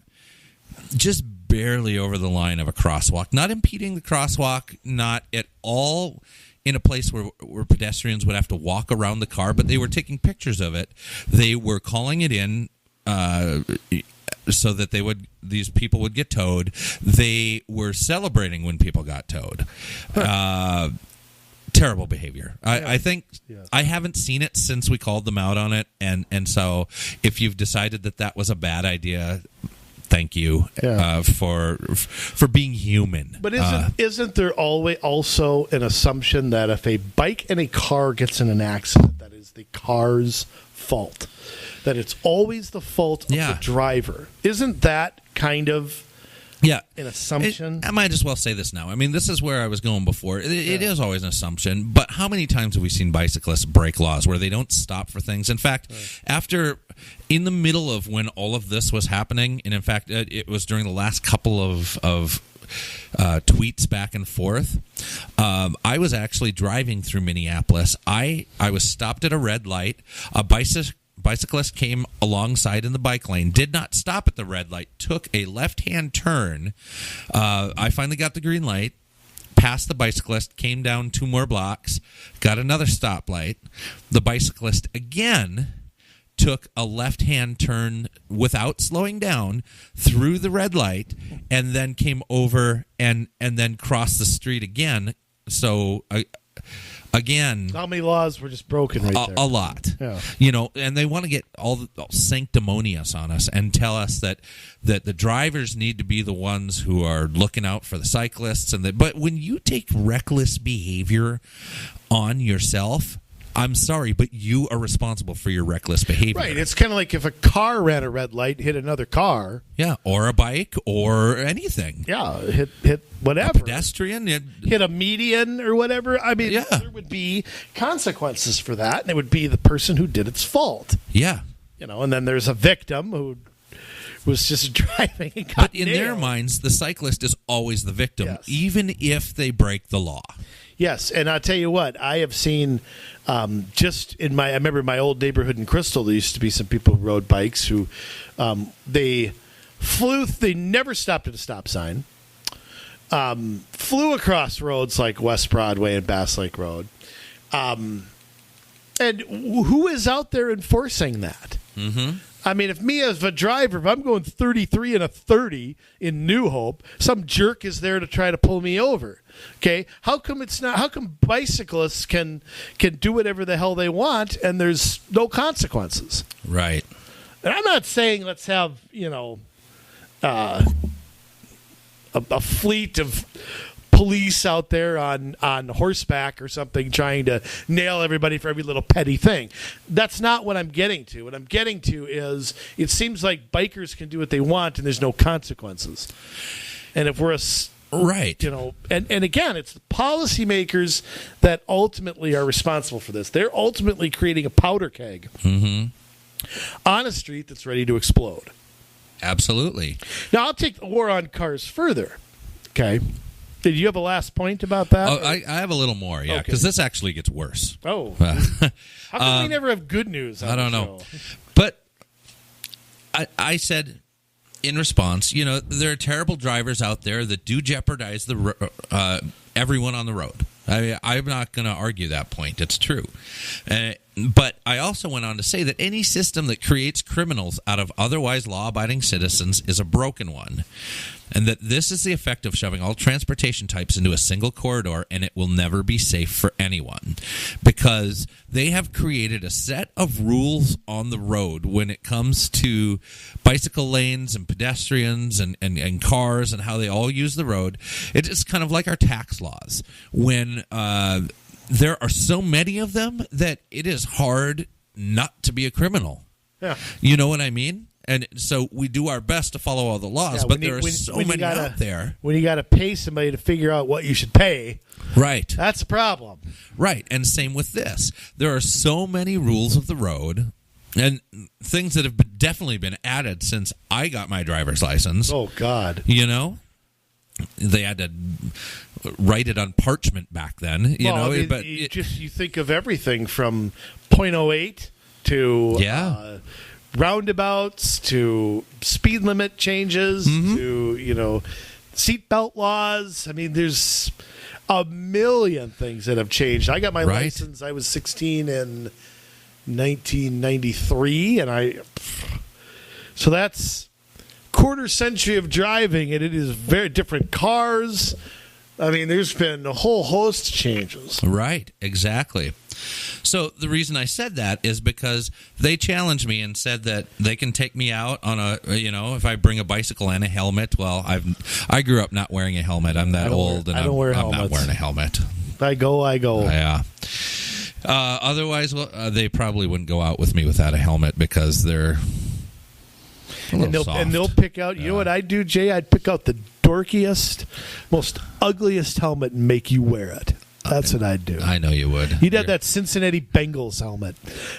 just barely over the line of a crosswalk. Not impeding the crosswalk, not at all in a place where pedestrians would have to walk around the car, but they were taking pictures of it. They were calling it in so that these people would get towed. They were celebrating when people got towed. Terrible behavior. I think I haven't seen it since we called them out on it, and so if you've decided that was a bad idea, thank you for being human. But isn't there always also an assumption that if a bike and a car gets in an accident, that is the car's fault? That it's always the fault of the driver? Isn't that kind of Yeah. An assumption. I might as well say this now. I mean, this is where I was going before. It is always an assumption, but how many times have we seen bicyclists break laws where they don't stop for things? In fact, in the middle of when all of this was happening, and in fact, it was during the last couple of tweets back and forth, I was actually driving through Minneapolis. I was stopped at a red light. A bicyclist came alongside in the bike lane, did not stop at the red light, took a left-hand turn. I finally got the green light, passed the bicyclist, came down 2 more blocks, got another stoplight. The bicyclist again took a left-hand turn without slowing down through the red light, and then came over and then crossed the street again. So again, how many laws were just broken right there? A lot. Yeah. And they want to get all sanctimonious on us and tell us that the drivers need to be the ones who are looking out for the cyclists. But when you take reckless behavior on yourself, I'm sorry, but you are responsible for your reckless behavior. Right. It's kind of like if a car ran a red light, hit another car. Yeah, or a bike, or anything. Yeah, hit whatever. A pedestrian. Hit a median or whatever. I mean, there would be consequences for that, and it would be the person who did its fault. Yeah. And then there's a victim who was just driving and got But in nailed. their minds, the cyclist is always the victim, Yes. even if they break the law. Yes, and I'll tell you what, I have seen just in I remember my old neighborhood in Crystal, there used to be some people who rode bikes who they never stopped at a stop sign, flew across roads like West Broadway and Bass Lake Road. And who is out there enforcing that? Mm-hmm. I mean, if me as a driver, if I'm going 33 and a 30 in New Hope, some jerk is there to try to pull me over. Okay, how come bicyclists can do whatever the hell they want and there's no consequences? Right. And I'm not saying let's have a fleet of police out there on horseback or something trying to nail everybody for every little petty thing. That's not what I'm getting to. What I'm getting to is it seems like bikers can do what they want and there's no consequences. And if we're right, and again, it's the policymakers that ultimately are responsible for this. They're ultimately creating a powder keg on a street that's ready to explode. Absolutely. Now, I'll take the war on cars further. Okay. Did you have a last point about that? Oh, I have a little more, yeah, because this actually gets worse. Oh. How come we never have good news on I don't the know. show? But I said in response, there are terrible drivers out there that do jeopardize everyone on the road. I'm not going to argue that point. It's true. But I also went on to say that any system that creates criminals out of otherwise law-abiding citizens is a broken one, and that this is the effect of shoving all transportation types into a single corridor, and it will never be safe for anyone, because they have created a set of rules on the road when it comes to bicycle lanes and pedestrians and cars and how they all use the road. It's kind of like our tax laws. When there are so many of them that it is hard not to be a criminal. Yeah. You know what I mean? And so we do our best to follow all the laws, but there are so many out there. When you got to pay somebody to figure out what you should pay, right? That's a problem. Right, and same with this. There are so many rules of the road and things that have definitely been added since I got my driver's license. Oh, God. They had to write it on parchment back then. But you think of everything from .08 to roundabouts to speed limit changes to seatbelt laws. I mean, there's a million things that have changed. I got my license. I was 16 in 1993, and so that's quarter century of driving, and it is very different cars. I mean, there's been a whole host of changes. Right, exactly. So the reason I said that is because they challenged me and said that they can take me out on if I bring a bicycle and a helmet. Well, I grew up not wearing a helmet. I'm that old, and I'm not wearing a helmet. I go. Yeah. Otherwise, they probably wouldn't go out with me without a helmet because they're And they'll pick out. You know what I'd do, Jay? I'd pick out the dorkiest, most ugliest helmet and make you wear it. That's what I'd do. I know you would. You'd have that Cincinnati Bengals helmet.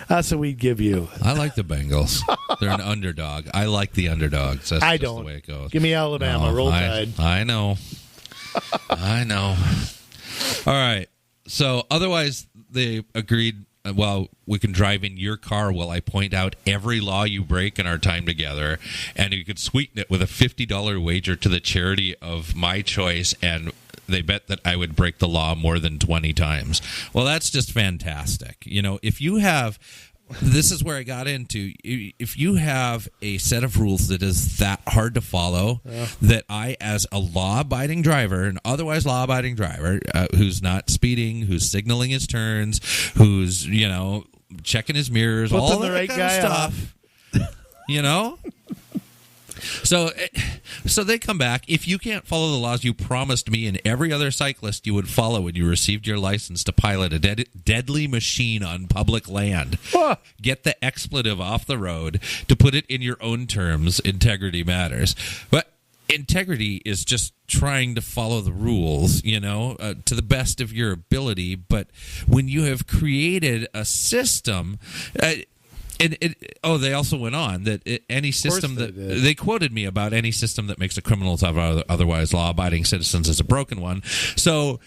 That's what we'd give you. I like the Bengals. They're an underdog. I like the underdogs. That's I just don't. the way it goes. Give me Alabama. No, Roll Tide. I know. I know. All right. So otherwise, they agreed, well, we can drive in your car while I point out every law you break in our time together, and you could sweeten it with a $50 wager to the charity of my choice, and they bet that I would break the law more than 20 times. Well, that's just fantastic. You know, if you have... This is where I got into. If you have a set of rules that is that hard to follow, that I, as a law-abiding driver, an otherwise law-abiding driver, who's not speeding, who's signaling his turns, who's, you know, checking his mirrors, Puts all the that right kind guy of stuff, you know? So they come back. If you can't follow the laws you promised me and every other cyclist you would follow when you received your license to pilot a deadly machine on public land, get the expletive off the road. To put it in your own terms, integrity matters. But integrity is just trying to follow the rules, you know, to the best of your ability. But when you have created a system... they also went on that any system that they quoted me about any system that makes a criminal of otherwise law-abiding citizens is a broken one. So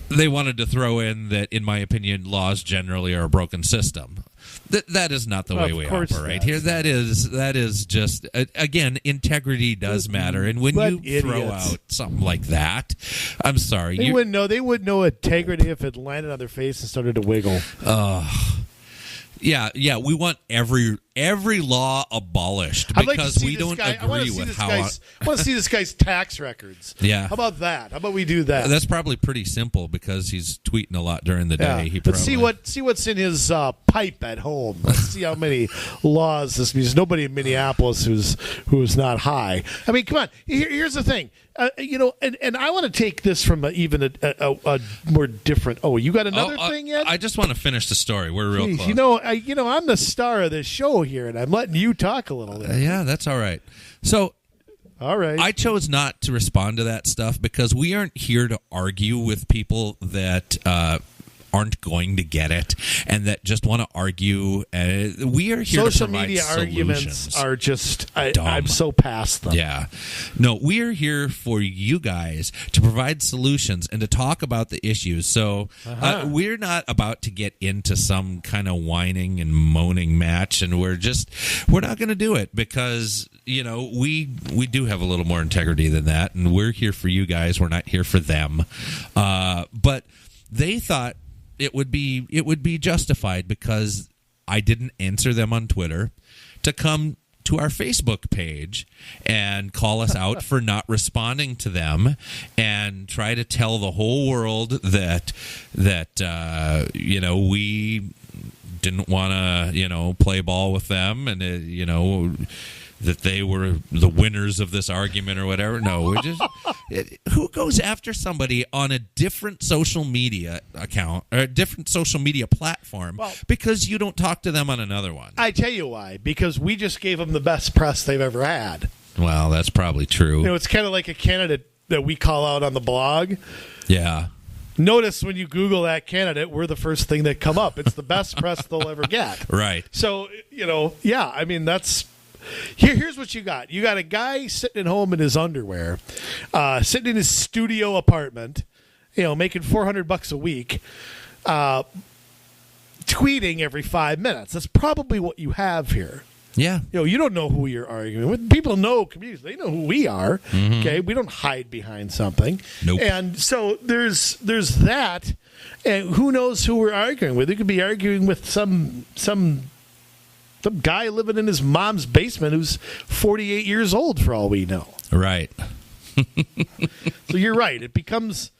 they wanted to throw in that, in my opinion, laws generally are a broken system. That is not the way we operate here. That is just, again, integrity does matter. And when you throw out something like that, I'm sorry. They wouldn't know integrity if it landed on their face and started to wiggle. Yeah, we want every law abolished because we don't agree with how... I want to see this guy's tax records. Yeah. How about that? How about we do that? That's probably pretty simple because he's tweeting a lot during the day. Yeah. Let's see what's in his pipe at home. Let's see how many laws this means. There's nobody in Minneapolis who's not high. I mean, come on. Here's the thing. You know, and I want to take this from a more different... Oh, you got another thing yet? I just want to finish the story. We're real close. You know, I'm the star of this show here, and I'm letting you talk a little bit. Yeah, that's all right. So... All right. I chose not to respond to that stuff because we aren't here to argue with people that aren't going to get it and that just want to argue. We are here to provide media solutions. Arguments are just I'm so past them. Yeah. No, we are here for you guys to provide solutions and to talk about the issues. So we're not about to get into some kind of whining and moaning match, and we're not going to do it because, you know, we do have a little more integrity than that, and we're here for you guys. We're not here for them. But they thought it would be justified because I didn't answer them on Twitter to come to our Facebook page and call us out for not responding to them and try to tell the whole world that you know, we didn't want to, you know, play ball with them and you know, that they were the winners of this argument or whatever. No, we're just... who goes after somebody on a different social media account or a different social media platform because you don't talk to them on another one? I tell you why. Because we just gave them the best press they've ever had. Well, that's probably true. You know, it's kind of like a candidate that we call out on the blog. Yeah. Notice when you Google that candidate, we're the first thing that come up. It's the best press they'll ever get. Right. So, you know, yeah, I mean, that's... Here's what you got. You got a guy sitting at home in his underwear, sitting in his studio apartment, you know, making $400 a week, tweeting every 5 minutes. That's probably what you have here. Yeah. You know, you don't know who you're arguing with. People know communities. They know who we are. Mm-hmm. Okay, we don't hide behind something. Nope. And so there's that, and who knows who we're arguing with? We could be arguing with some guy living in his mom's basement who's 48 years old for all we know. Right. So you're right. It becomes...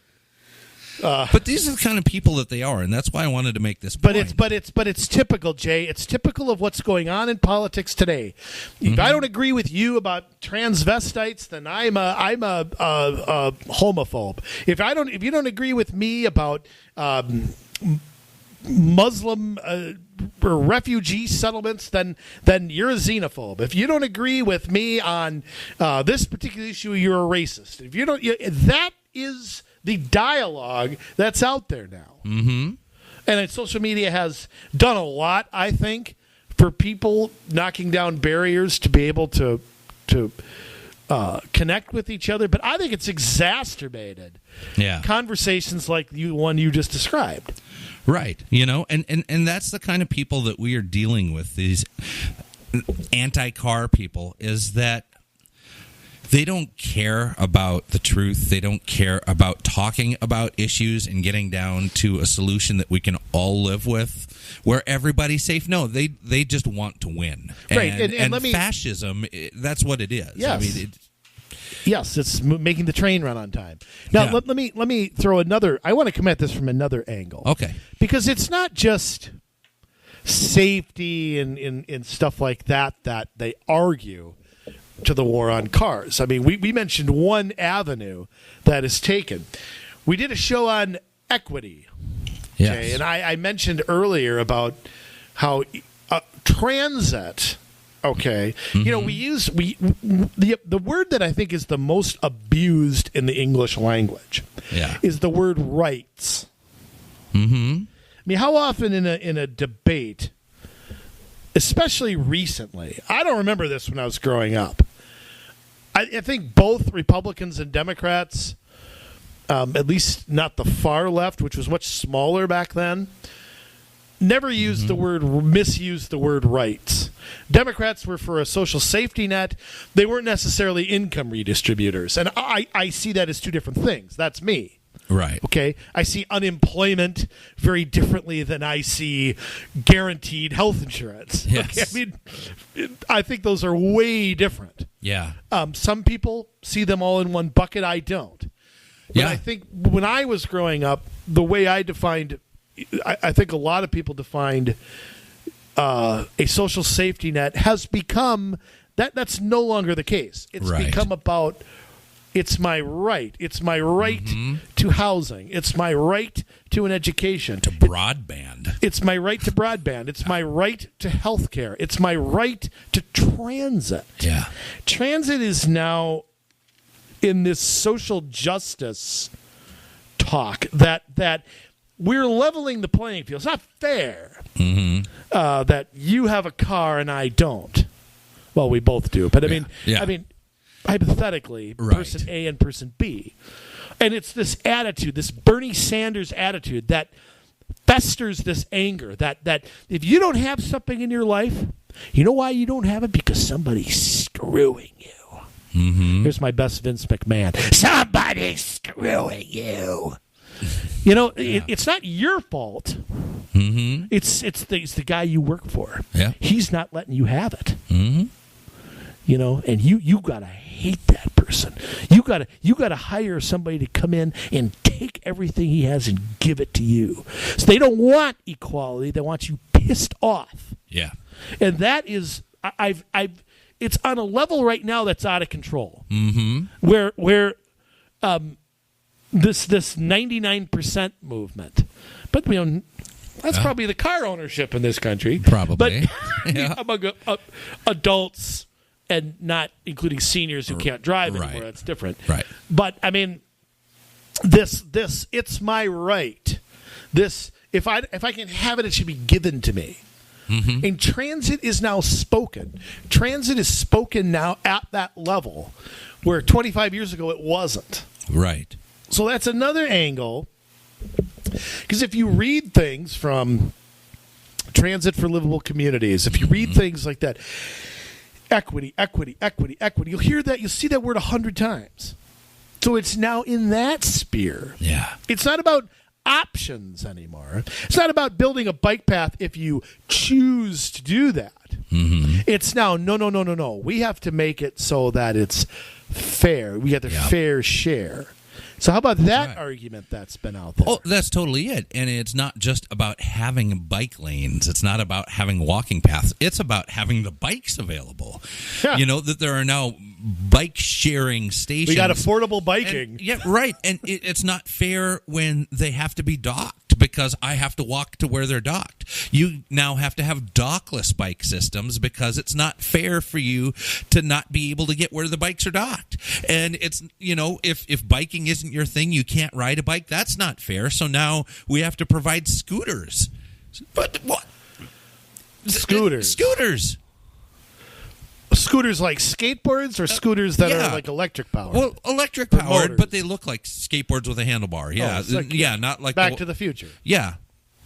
but these are the kind of people that they are, and that's why I wanted to make this point. But it's typical, Jay. It's typical of what's going on in politics today. If I don't agree with you about transvestites, then I'm a homophobe. If you don't agree with me about Muslim refugee settlements, then you're a xenophobe. If you don't agree with me on this particular issue, you're a racist. If you don't, that is the dialogue that's out there now. Mm-hmm. And social media has done a lot, I think, for people knocking down barriers to be able to connect with each other. But I think it's exacerbated conversations like the one you just described. Right. And that's the kind of people that we are dealing with, these anti-car people, is that they don't care about the truth. They don't care about talking about issues and getting down to a solution that we can all live with, where everybody's safe. No, they just want to win. Right. And fascism, that's what it is. Yes. I mean, yes, it's making the train run on time. Now, let me throw another. I want to come at this from another angle. Okay. Because it's not just safety and stuff like that they argue to the war on cars. I mean, we mentioned one avenue that is taken. We did a show on equity. Yes. Okay, and I mentioned earlier about how transit. Okay, Mm-hmm. the word that I think is the most abused in the English language is the word rights. Mm-hmm. I mean, how often in a debate, especially recently, I don't remember this when I was growing up. I think both Republicans and Democrats, at least not the far left, which was much smaller back then, never used misused the word rights. Democrats were for a social safety net. They weren't necessarily income redistributors. And I see that as two different things. That's me. Right. Okay. I see unemployment very differently than I see guaranteed health insurance. Yes. Okay? I mean, I think those are way different. Yeah. Some people see them all in one bucket. I don't. But I think when I was growing up, the way I defined, I think a lot of people defined a social safety net has become that's no longer the case. It's become about it's my right. It's my right to housing. It's my right to an education. To broadband. It's my right to broadband. It's my right to health care. It's my right to transit. Yeah. Transit is now in this social justice talk that we're leveling the playing field. It's not fair that you have a car and I don't. Well, we both do, but I mean, hypothetically, person A and person B, and it's this attitude, this Bernie Sanders attitude that festers this anger. That if you don't have something in your life, you know why you don't have it? Because somebody's screwing you. Mm-hmm. Here's my best Vince McMahon. Somebody's screwing you. You know, it's not your fault. Mm-hmm. It's the guy you work for. Yeah. He's not letting you have it. Mm-hmm. You know, and you gotta hate that person. You gotta hire somebody to come in and take everything he has and give it to you. So they don't want equality. They want you pissed off. Yeah. And that is it's on a level right now that's out of control. Mm-hmm. Where this 99% movement, but that's probably the car ownership in this country. Probably, but among adults and not including seniors who can't drive anymore. That's different. Right. But I mean, this it's my right. This if I can have it, it should be given to me. Mm-hmm. And transit is now spoken. Transit is spoken now at that level where 25 years ago it wasn't. Right. So that's another angle. Because if you read things from Transit for Livable Communities, if you read things like that, equity, you'll hear that, you'll see that word 100 times. So it's now in that sphere. Yeah. It's not about options anymore. It's not about building a bike path if you choose to do that. Mm-hmm. It's now, no. We have to make it so that it's fair. We get the fair share. So how about that argument that's been out there? Oh, that's totally it. And it's not just about having bike lanes. It's not about having walking paths. It's about having the bikes available. Yeah. You know, that there are now bike sharing stations. We got affordable biking. And, right. And it's not fair when they have to be docked docked because I have to walk to where they're docked. You now have to have dockless bike systems because it's not fair for you to not be able to get where the bikes are docked. And it's, if biking isn't your thing, you can't ride a bike. That's not fair. So now we have to provide scooters. But what? Scooters. Scooters like skateboards or scooters that are like electric powered? Well, electric powered, but they look like skateboards with a handlebar. Yeah, not like Back to the Future. Yeah,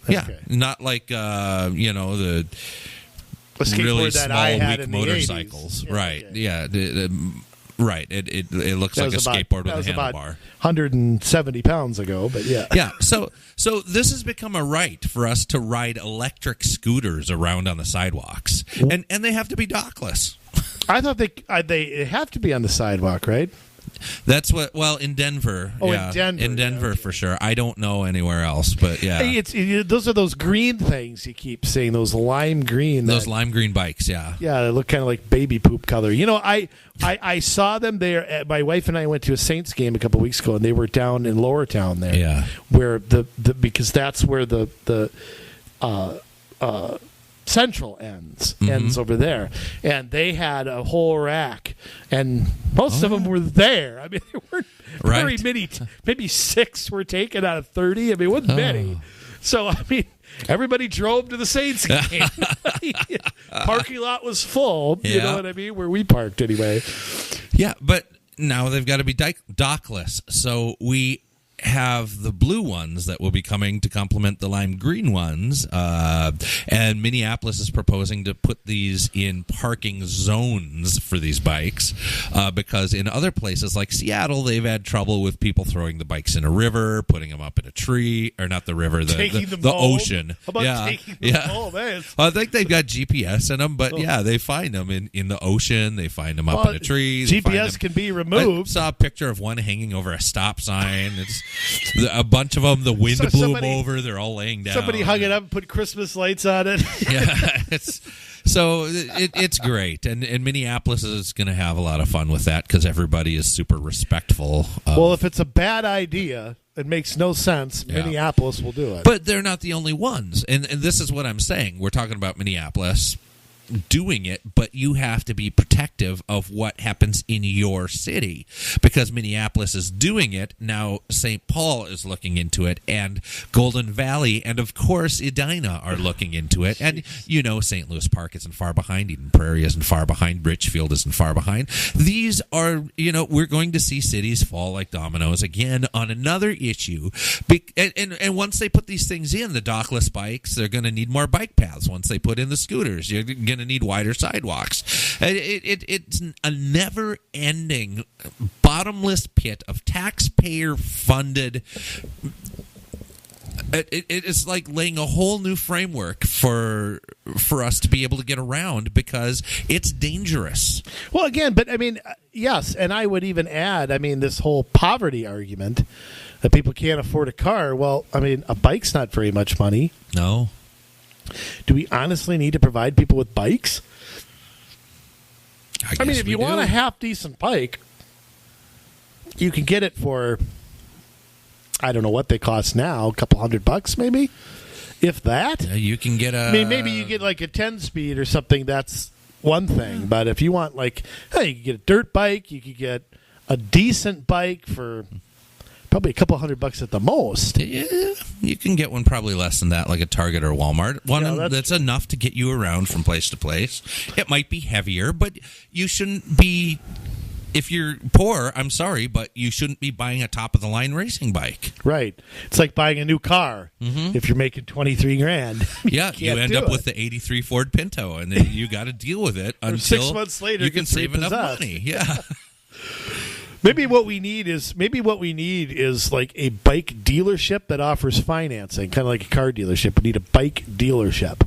Okay. not like the really small, weak motorcycles. Right? Okay. Yeah. Right. It looks like a skateboard with a handlebar. 170 pounds ago, but yeah. Yeah. So this has become a right for us to ride electric scooters around on the sidewalks, and they have to be dockless. I thought they have to be on the sidewalk, right? That's what. Well, in Denver, in Denver for sure. I don't know anywhere else, but yeah, those are those green things you keep seeing. Those lime green. Those lime green bikes, yeah. Yeah, they look kind of like baby poop color. I saw them there. My wife and I went to a Saints game a couple weeks ago, and they were down in Lower Town there. Yeah, where because that's where the Central ends over there, and they had a whole rack, and most of them were there. I mean, there weren't very many. Maybe 6 were taken out of 30. I mean, it wasn't many. So I mean, everybody drove to the Saints game. Parking lot was full. You know what I mean? Where we parked anyway. Yeah, but now they've got to be dockless. So we have the blue ones that will be coming to complement the lime green ones, and Minneapolis is proposing to put these in parking zones for these bikes, because in other places like Seattle, they've had trouble with people throwing the bikes in a river, putting them up in a tree, or not the river, the ocean. How about taking them home? I think they've got GPS in them, but they find them in the ocean, they find them up in a tree. GPS can be removed. I saw a picture of one hanging over a stop sign. It's a bunch of them, the wind blew them over. They're all laying down. Somebody hung it up and put Christmas lights on it. Yeah, it's great. And Minneapolis is going to have a lot of fun with that because everybody is super respectful. Well, if it's a bad idea, it makes no sense. Minneapolis will do it. But they're not the only ones. And this is what I'm saying. We're talking about Minneapolis doing it, but you have to be protective of what happens in your city because Minneapolis is doing it. Now St. Paul is looking into it, and Golden Valley, and of course Edina are looking into it. And St. Louis Park isn't far behind, Eden Prairie isn't far behind, Richfield isn't far behind. These are, we're going to see cities fall like dominoes again on another issue. And once they put these things in, the dockless bikes, they're going to need more bike paths. Once they put in the scooters, you're going to need wider sidewalks. It's a never-ending, bottomless pit of taxpayer-funded. It is like laying a whole new framework for us to be able to get around because it's dangerous. Well, again, but I mean, yes, and I would even add, this whole poverty argument that people can't afford a car. Well, a bike's not very much money. No. Do we honestly need to provide people with bikes? I mean, if you want a half-decent bike, you can get it for, I don't know what they cost now, a couple $100 maybe, if that. You can get maybe you get like a 10-speed or something, that's one thing. But if you want you can get a dirt bike, you could get a decent bike for probably a couple $100 at the most. Yeah, you can get one probably less than that, like a Target or Walmart. One that's enough to get you around from place to place. It might be heavier, but you shouldn't be. If you're poor, I'm sorry, but you shouldn't be buying a top-of-the-line racing bike. Right. It's like buying a new car. Mm-hmm. If you're making $23,000. You end up with the '83 Ford Pinto, and then you got to deal with it until 6 months later you can save enough money. Yeah. Maybe what we need is like a bike dealership that offers financing, kind of like a car dealership. We need a bike dealership.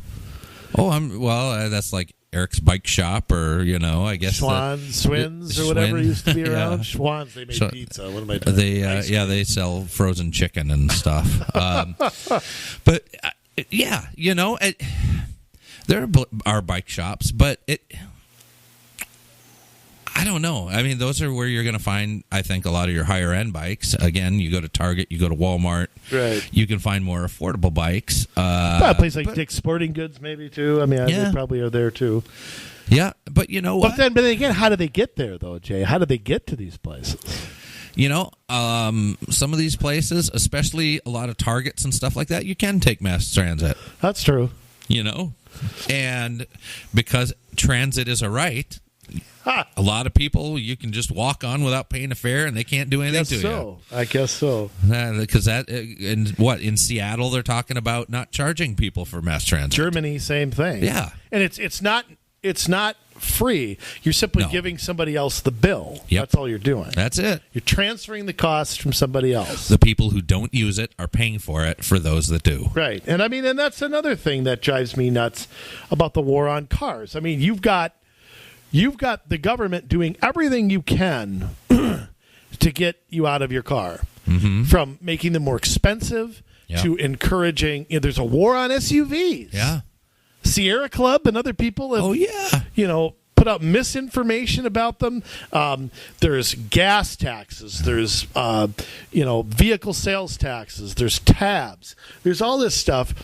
Oh, that's like Eric's Bike Shop, or I guess Swins or whatever used to be around. Yeah. Schwann's, they make pizza. What am I doing? They sell frozen chicken and stuff. But there are bike shops, but I don't know. I mean, those are where you're going to find, I think, a lot of your higher-end bikes. Again, you go to Target, you go to Walmart. Right. You can find more affordable bikes. A place like Dick's Sporting Goods, maybe, too. I mean, they probably are there, too. Yeah, but you know what? But then again, how do they get there, though, Jay? How do they get to these places? You know, some of these places, especially a lot of Targets and stuff like that, you can take mass transit. That's true. You know? And because transit is a right, a lot of people, you can just walk on without paying a fare, and they can't do anything to you. I guess so. Because in Seattle, they're talking about not charging people for mass transit. Germany, same thing. Yeah. And it's not free. You're simply giving somebody else the bill. Yep. That's all you're doing. That's it. You're transferring the cost from somebody else. The people who don't use it are paying for it for those that do. Right. And I mean, and that's another thing that drives me nuts about the war on cars. I mean, you've got the government doing everything you can to get you out of your car. Mm-hmm. From making them more expensive to encouraging, there's a war on SUVs. Yeah. Sierra Club and other people have, put out misinformation about them. There's gas taxes. There's, vehicle sales taxes. There's tabs. There's all this stuff.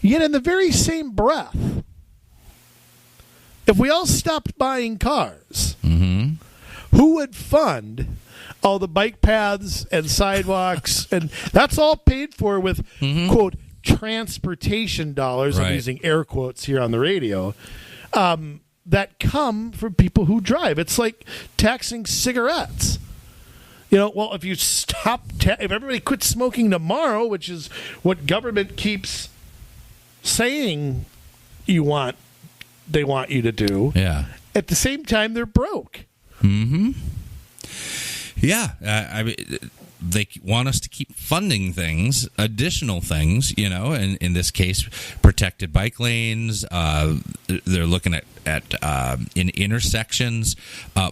Yet in the very same breath, if we all stopped buying cars, who would fund all the bike paths and sidewalks? And that's all paid for with, quote, transportation dollars, right. I'm using air quotes here on the radio, that come from people who drive. It's like taxing cigarettes. If you if everybody quit smoking tomorrow, which is what government keeps saying they want you to do, at the same time they're broke. Yeah, I mean, they want us to keep funding things, additional things, and in this case, protected bike lanes. They're looking at in intersections,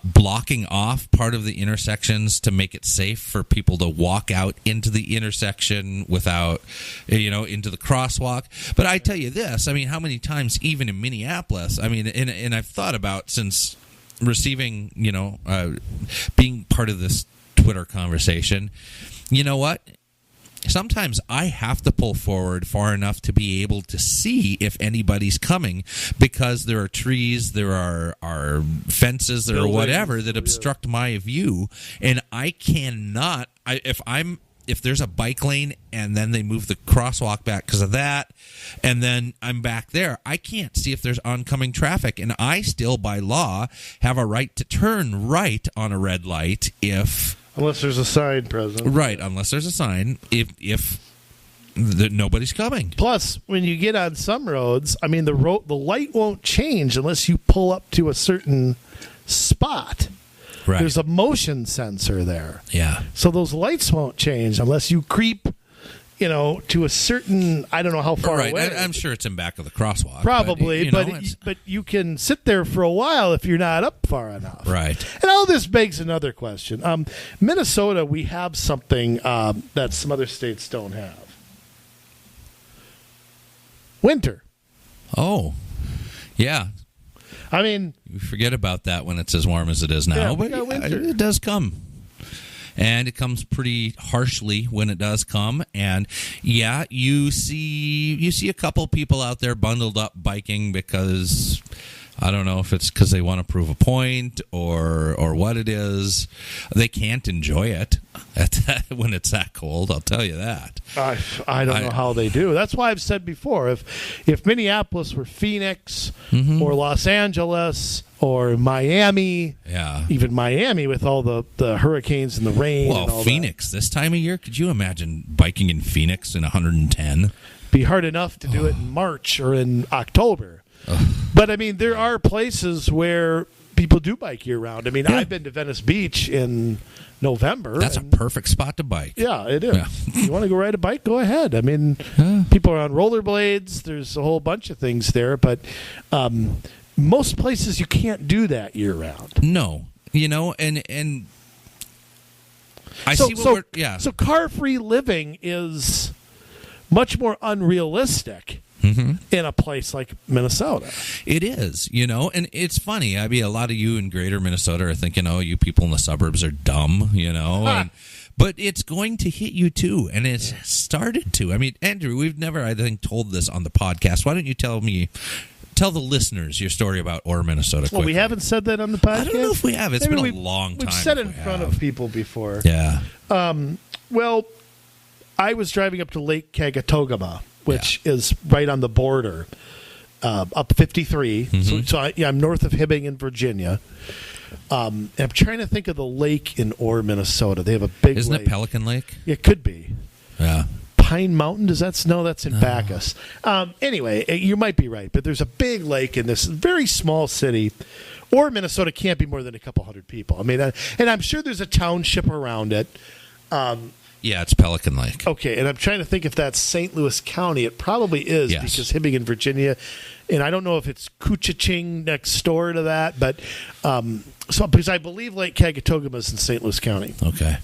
blocking off part of the intersections to make it safe for people to walk out into the intersection without, into the crosswalk. But I tell you this, I mean, how many times, even in Minneapolis, I mean, and I've thought about since receiving, being part of this Twitter conversation, you know what? Sometimes I have to pull forward far enough to be able to see if anybody's coming, because there are trees, there are fences, there are whatever that obstruct my view, and I cannot. If there's a bike lane and then they move the crosswalk back because of that, and then I'm back there, I can't see if there's oncoming traffic, and I still, by law, have a right to turn right on a red light unless there's a sign present. Right, unless there's a sign, if nobody's coming. Plus, when you get on some roads, I mean, the light won't change unless you pull up to a certain spot. Right. There's a motion sensor there. Yeah. So those lights won't change unless you creep, to a certain, I don't know how far away. I'm sure it's in back of the crosswalk. Probably, but you can sit there for a while if you're not up far enough. Right. And all this begs another question. Minnesota, we have something that some other states don't have. Winter. Oh, yeah. I mean, you forget about that when it's as warm as it is now, but it does come. And it comes pretty harshly when it does come. And you see a couple people out there bundled up biking because, I don't know if it's because they want to prove a point or what it is. They can't enjoy it when it's that cold, I'll tell you that. I don't know how they do. That's why I've said before, if Minneapolis were Phoenix or Los Angeles or Miami, even Miami with all the hurricanes and the rain. Well, and all Phoenix, this time of year, could you imagine biking in Phoenix in 110? Be hard enough to do it in March or in October. But, I mean, there are places where people do bike year-round. I mean, I've been to Venice Beach in November. That's a perfect spot to bike. Yeah, it is. Yeah. You want to go ride a bike? Go ahead. I mean, people are on rollerblades. There's a whole bunch of things there. But most places you can't do that year-round. No. And I see what we're... Yeah. So car-free living is much more unrealistic in a place like Minnesota. It is, and it's funny. I mean, a lot of you in greater Minnesota are thinking, oh, you people in the suburbs are dumb, but it's going to hit you too, and it's started to. I mean, Andrew, we've never, I think, told this on the podcast. Why don't you tell the listeners your story about Orr, Minnesota quickly. Well, we haven't said that on the podcast? I don't know if we have. It's been a long time. We've said it in front of people before. Yeah. Well, I was driving up to Lake Cagatogama, which is right on the border, up 53. So I'm north of Hibbing in Virginia. And I'm trying to think of the lake in Orr, Minnesota. They have a big Isn't lake. it Pelican Lake? It could be. Yeah. Pine Mountain, that's in Bacchus. Anyway, you might be right, but there's a big lake in this very small city. Orr, Minnesota can't be more than a couple hundred people. I mean, and I'm sure there's a township around it. Yeah, it's Pelican Lake. Okay, and I'm trying to think if that's St. Louis County. It probably is because Hibbing in Virginia, and I don't know if it's Couchiching next door to that, but because I believe Lake Cagatogama is in St. Louis County. Okay.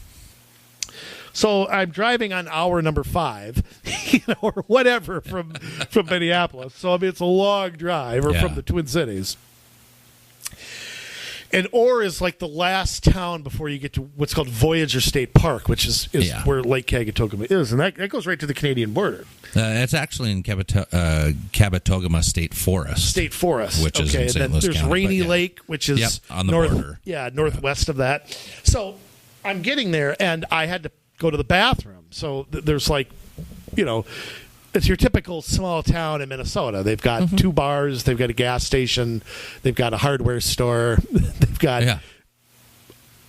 So I'm driving on hour number 5, or whatever from Minneapolis. So I mean, it's a long drive, or from the Twin Cities. And Orr is like the last town before you get to what's called Voyager State Park, which is where Lake Cagatogama is, and that goes right to the Canadian border. It's actually in Cabatogama State Forest. State Forest, which is in St. and then Louis there's County, Rainy Lake, which is on the border. Yeah, northwest of that. So I'm getting there, and I had to go to the bathroom. So there's it's your typical small town in Minnesota. They've got 2 bars. They've got a gas station. They've got a hardware store. They've got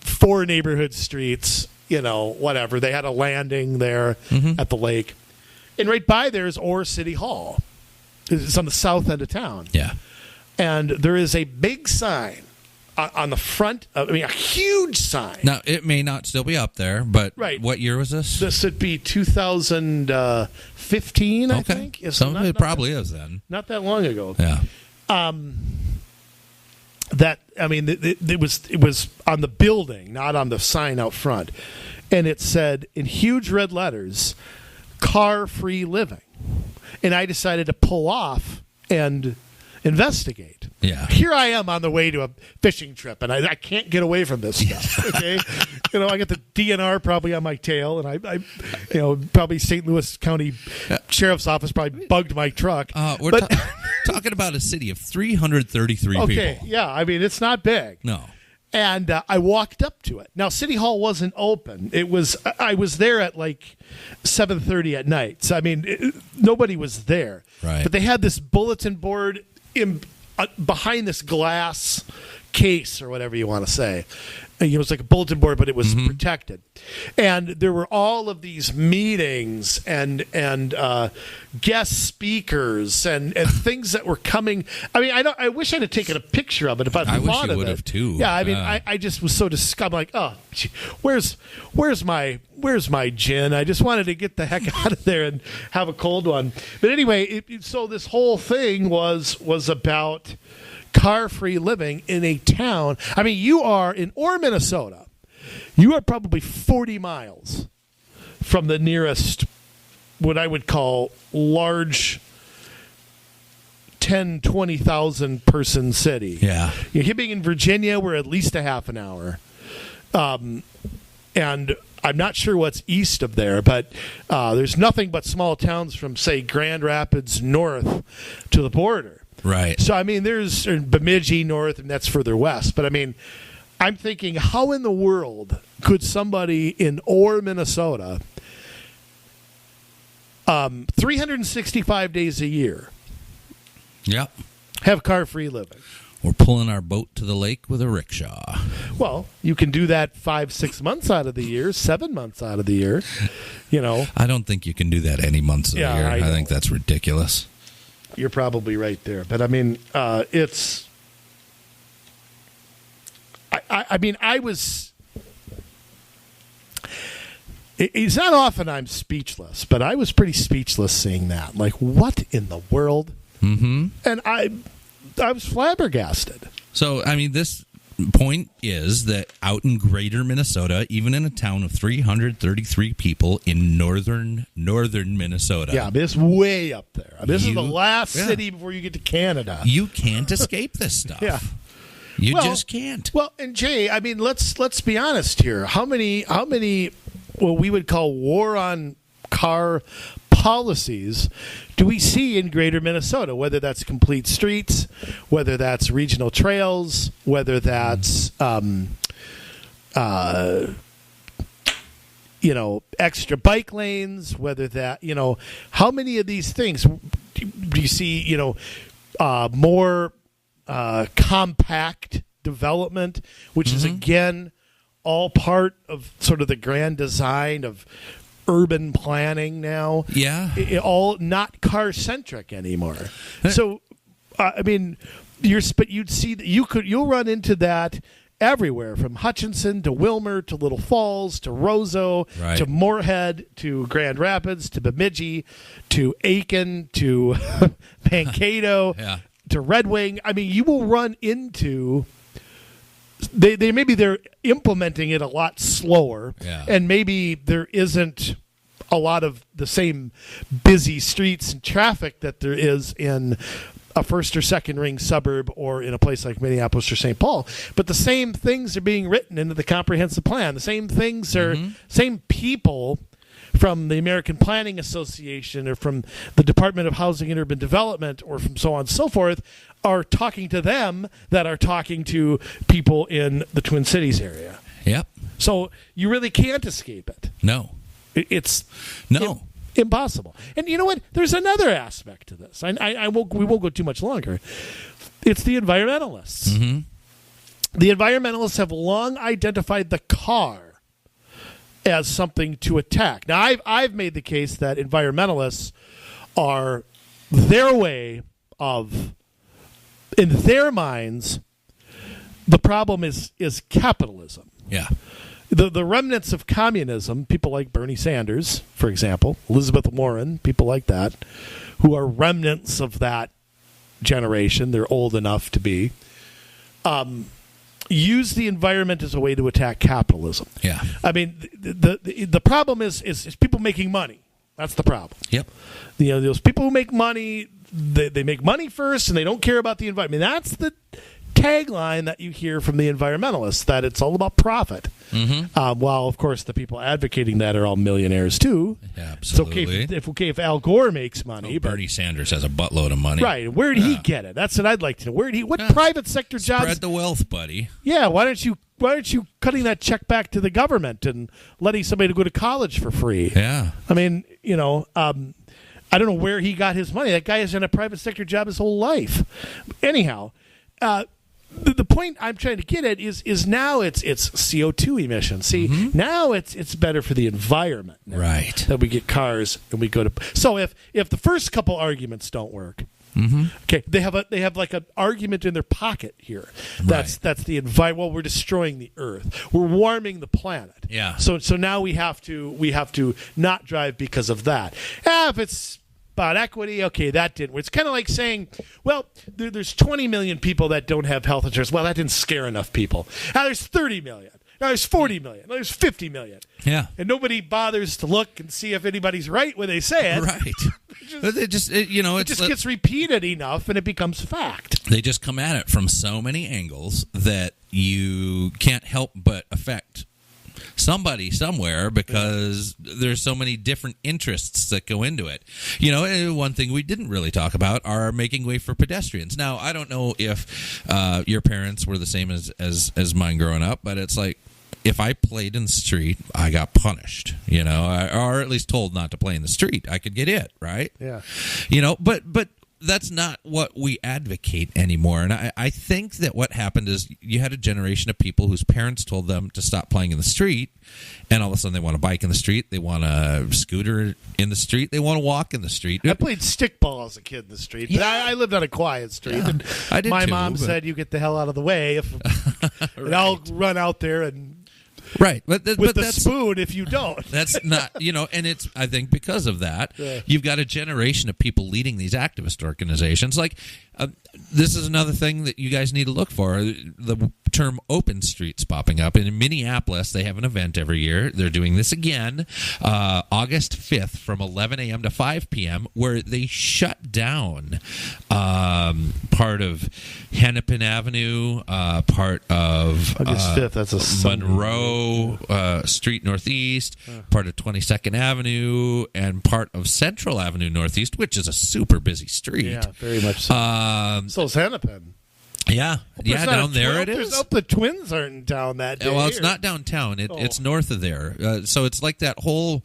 4 neighborhood streets, whatever. They had a landing there at the lake. And right by there is Orr City Hall. It's on the south end of town. Yeah. And there is a big sign on the front, a huge sign. Now, it may not still be up there, but what year was this? This would be 2015, I think. It probably is then. Not that long ago. Yeah. It was on the building, not on the sign out front. And it said in huge red letters, car-free living. And I decided to pull off and investigate. Yeah. Here I am on the way to a fishing trip, and I can't get away from this stuff. Okay, I got the DNR probably on my tail, and I probably St. Louis County Sheriff's Office probably bugged my truck. We're talking about a city of 333 people. Okay, yeah, I mean it's not big. No. And I walked up to it. Now, City Hall wasn't open. I was there at like 7:30 at night. So I mean, nobody was there. Right. But they had this bulletin board behind this glass case or whatever you want to say. It was like a bulletin board, but it was protected. And there were all of these meetings and guest speakers and things that were coming. I mean, I wish I'd have taken a picture of it if I'd I thought wish you of would it. have too. Yeah, I mean, I just was so disgusted. I'm like, oh, gee, where's my gin? I just wanted to get the heck out of there and have a cold one. But anyway, so this whole thing was about car-free living in a town. I mean, you are in Orr, Minnesota. You are probably 40 miles from the nearest, what I would call large 10, 20,000 person city. Yeah. You're Hibbing in Virginia, we're at least a half an hour. And I'm not sure what's east of there, but there's nothing but small towns from, say, Grand Rapids north to the border. Right. So, I mean, there's Bemidji north, and that's further west. But, I mean, I'm thinking, how in the world could somebody in Orr, Minnesota, 365 days a year, have car-free living? We're pulling our boat to the lake with a rickshaw. Well, you can do that 5-6 months out of the year, 7 months out of the year, I don't think you can do that any months of the year. I think that's ridiculous. You're probably right there. But, I mean, it's... I mean, I was... It's not often I'm speechless, but I was pretty speechless seeing that. Like, what in the world? Mm-hmm. And I was flabbergasted. So, I mean, this point is that out in greater Minnesota, even in a town of 333 people in northern Minnesota. Yeah, this is way up there. This is the last city before you get to Canada. You can't escape this stuff. Yeah. You just can't. Well, and Jay, I mean, let's be honest here. How many what we would call war on car policies do we see in greater Minnesota, whether that's complete streets, whether that's regional trails, whether that's extra bike lanes, whether that, how many of these things do you see, more compact development, which is again all part of sort of the grand design of urban planning now. Yeah. All not car centric anymore. So, I mean, you'd see that you'll run into that everywhere, from Hutchinson to Wilmer to Little Falls to Roseau to Moorhead to Grand Rapids to Bemidji to Aiken to Mankato to Red Wing. I mean, you will run into. Maybe they're implementing it a lot slower, and maybe there isn't a lot of the same busy streets and traffic that there is in a first or second ring suburb or in a place like Minneapolis or St. Paul. But the same things are being written into the comprehensive plan. The same things are same people from the American Planning Association or from the Department of Housing and Urban Development or from so on and so forth are talking to them that are talking to people in the Twin Cities area. Yep. So you really can't escape it. No. It's impossible. And you know what? There's another aspect to this. We won't go too much longer. It's the environmentalists. Mm-hmm. The environmentalists have long identified the car as something to attack. Now, I've made the case that environmentalists are their way of, in their minds, the problem is capitalism. Yeah. The remnants of communism, people like Bernie Sanders, for example, Elizabeth Warren, people like that, who are remnants of that generation, they're old enough to be, use the environment as a way to attack capitalism. Yeah. I mean, the problem is people making money. That's the problem. Yep. Those people who make money, they make money first, and they don't care about the environment. I mean, that's the tagline that you hear from the environmentalists, that it's all about profit. Mm-hmm. While, of course, the people advocating that are all millionaires, too. Yeah, absolutely. It's okay if Al Gore makes money. Bernie Sanders has a buttload of money. Right. Where did he get it? That's what I'd like to know. What private sector jobs? Spread the wealth, buddy. Yeah, why aren't you cutting that check back to the government and letting somebody go to college for free? Yeah. I mean, I don't know where he got his money. That guy has done a private sector job his whole life. Anyhow, the point I'm trying to get at is now it's CO2 emissions. See, now it's better for the environment. Now, right. That we get cars and we go to. So if the first couple arguments don't work, okay, they have like an argument in their pocket here. That's the environment. Well, we're destroying the earth. We're warming the planet. Yeah. So now we have to not drive because of that. If it's about equity, okay, that didn't work. It's kind of like saying, well, there's 20 million people that don't have health insurance. Well, that didn't scare enough people. Now there's 30 million. Now there's 40 million. Now there's 50 million. Yeah. And nobody bothers to look and see if anybody's right when they say it. Right. It just gets repeated enough and it becomes fact. They just come at it from so many angles that you can't help but affect somebody somewhere because there's so many different interests that go into it. One thing we didn't really talk about are making way for pedestrians. Now, I don't know if your parents were the same as mine growing up, but it's like if I played in the street, I got punished, or at least told not to play in the street. I could get hit, right? Yeah. But that's not what we advocate anymore. And I think that what happened is you had a generation of people whose parents told them to stop playing in the street, and all of a sudden they want a bike in the street, they want a scooter in the street, they want to walk in the street. I played stickball as a kid in the street, but I lived on a quiet street. Yeah, and I did my too, mom said, "You get the hell out of the way," and I'll run out there and right, but with the spoon if you don't. That's not, and it's, I think because of that, you've got a generation of people leading these activist organizations. Like, This is another thing that you guys need to look for. The term open streets popping up. And in Minneapolis, they have an event every year. They're doing this again, August 5th from 11 a.m. to 5 p.m., where they shut down part of Hennepin Avenue, part of August 5th, that's a Monroe Street Northeast, part of 22nd Avenue, and part of Central Avenue Northeast, which is a super busy street. Yeah, very much so. So's Hennepin. Yeah, down there it is. The Twins aren't in town that day. Well, it's not downtown. It's north of there. So it's like that whole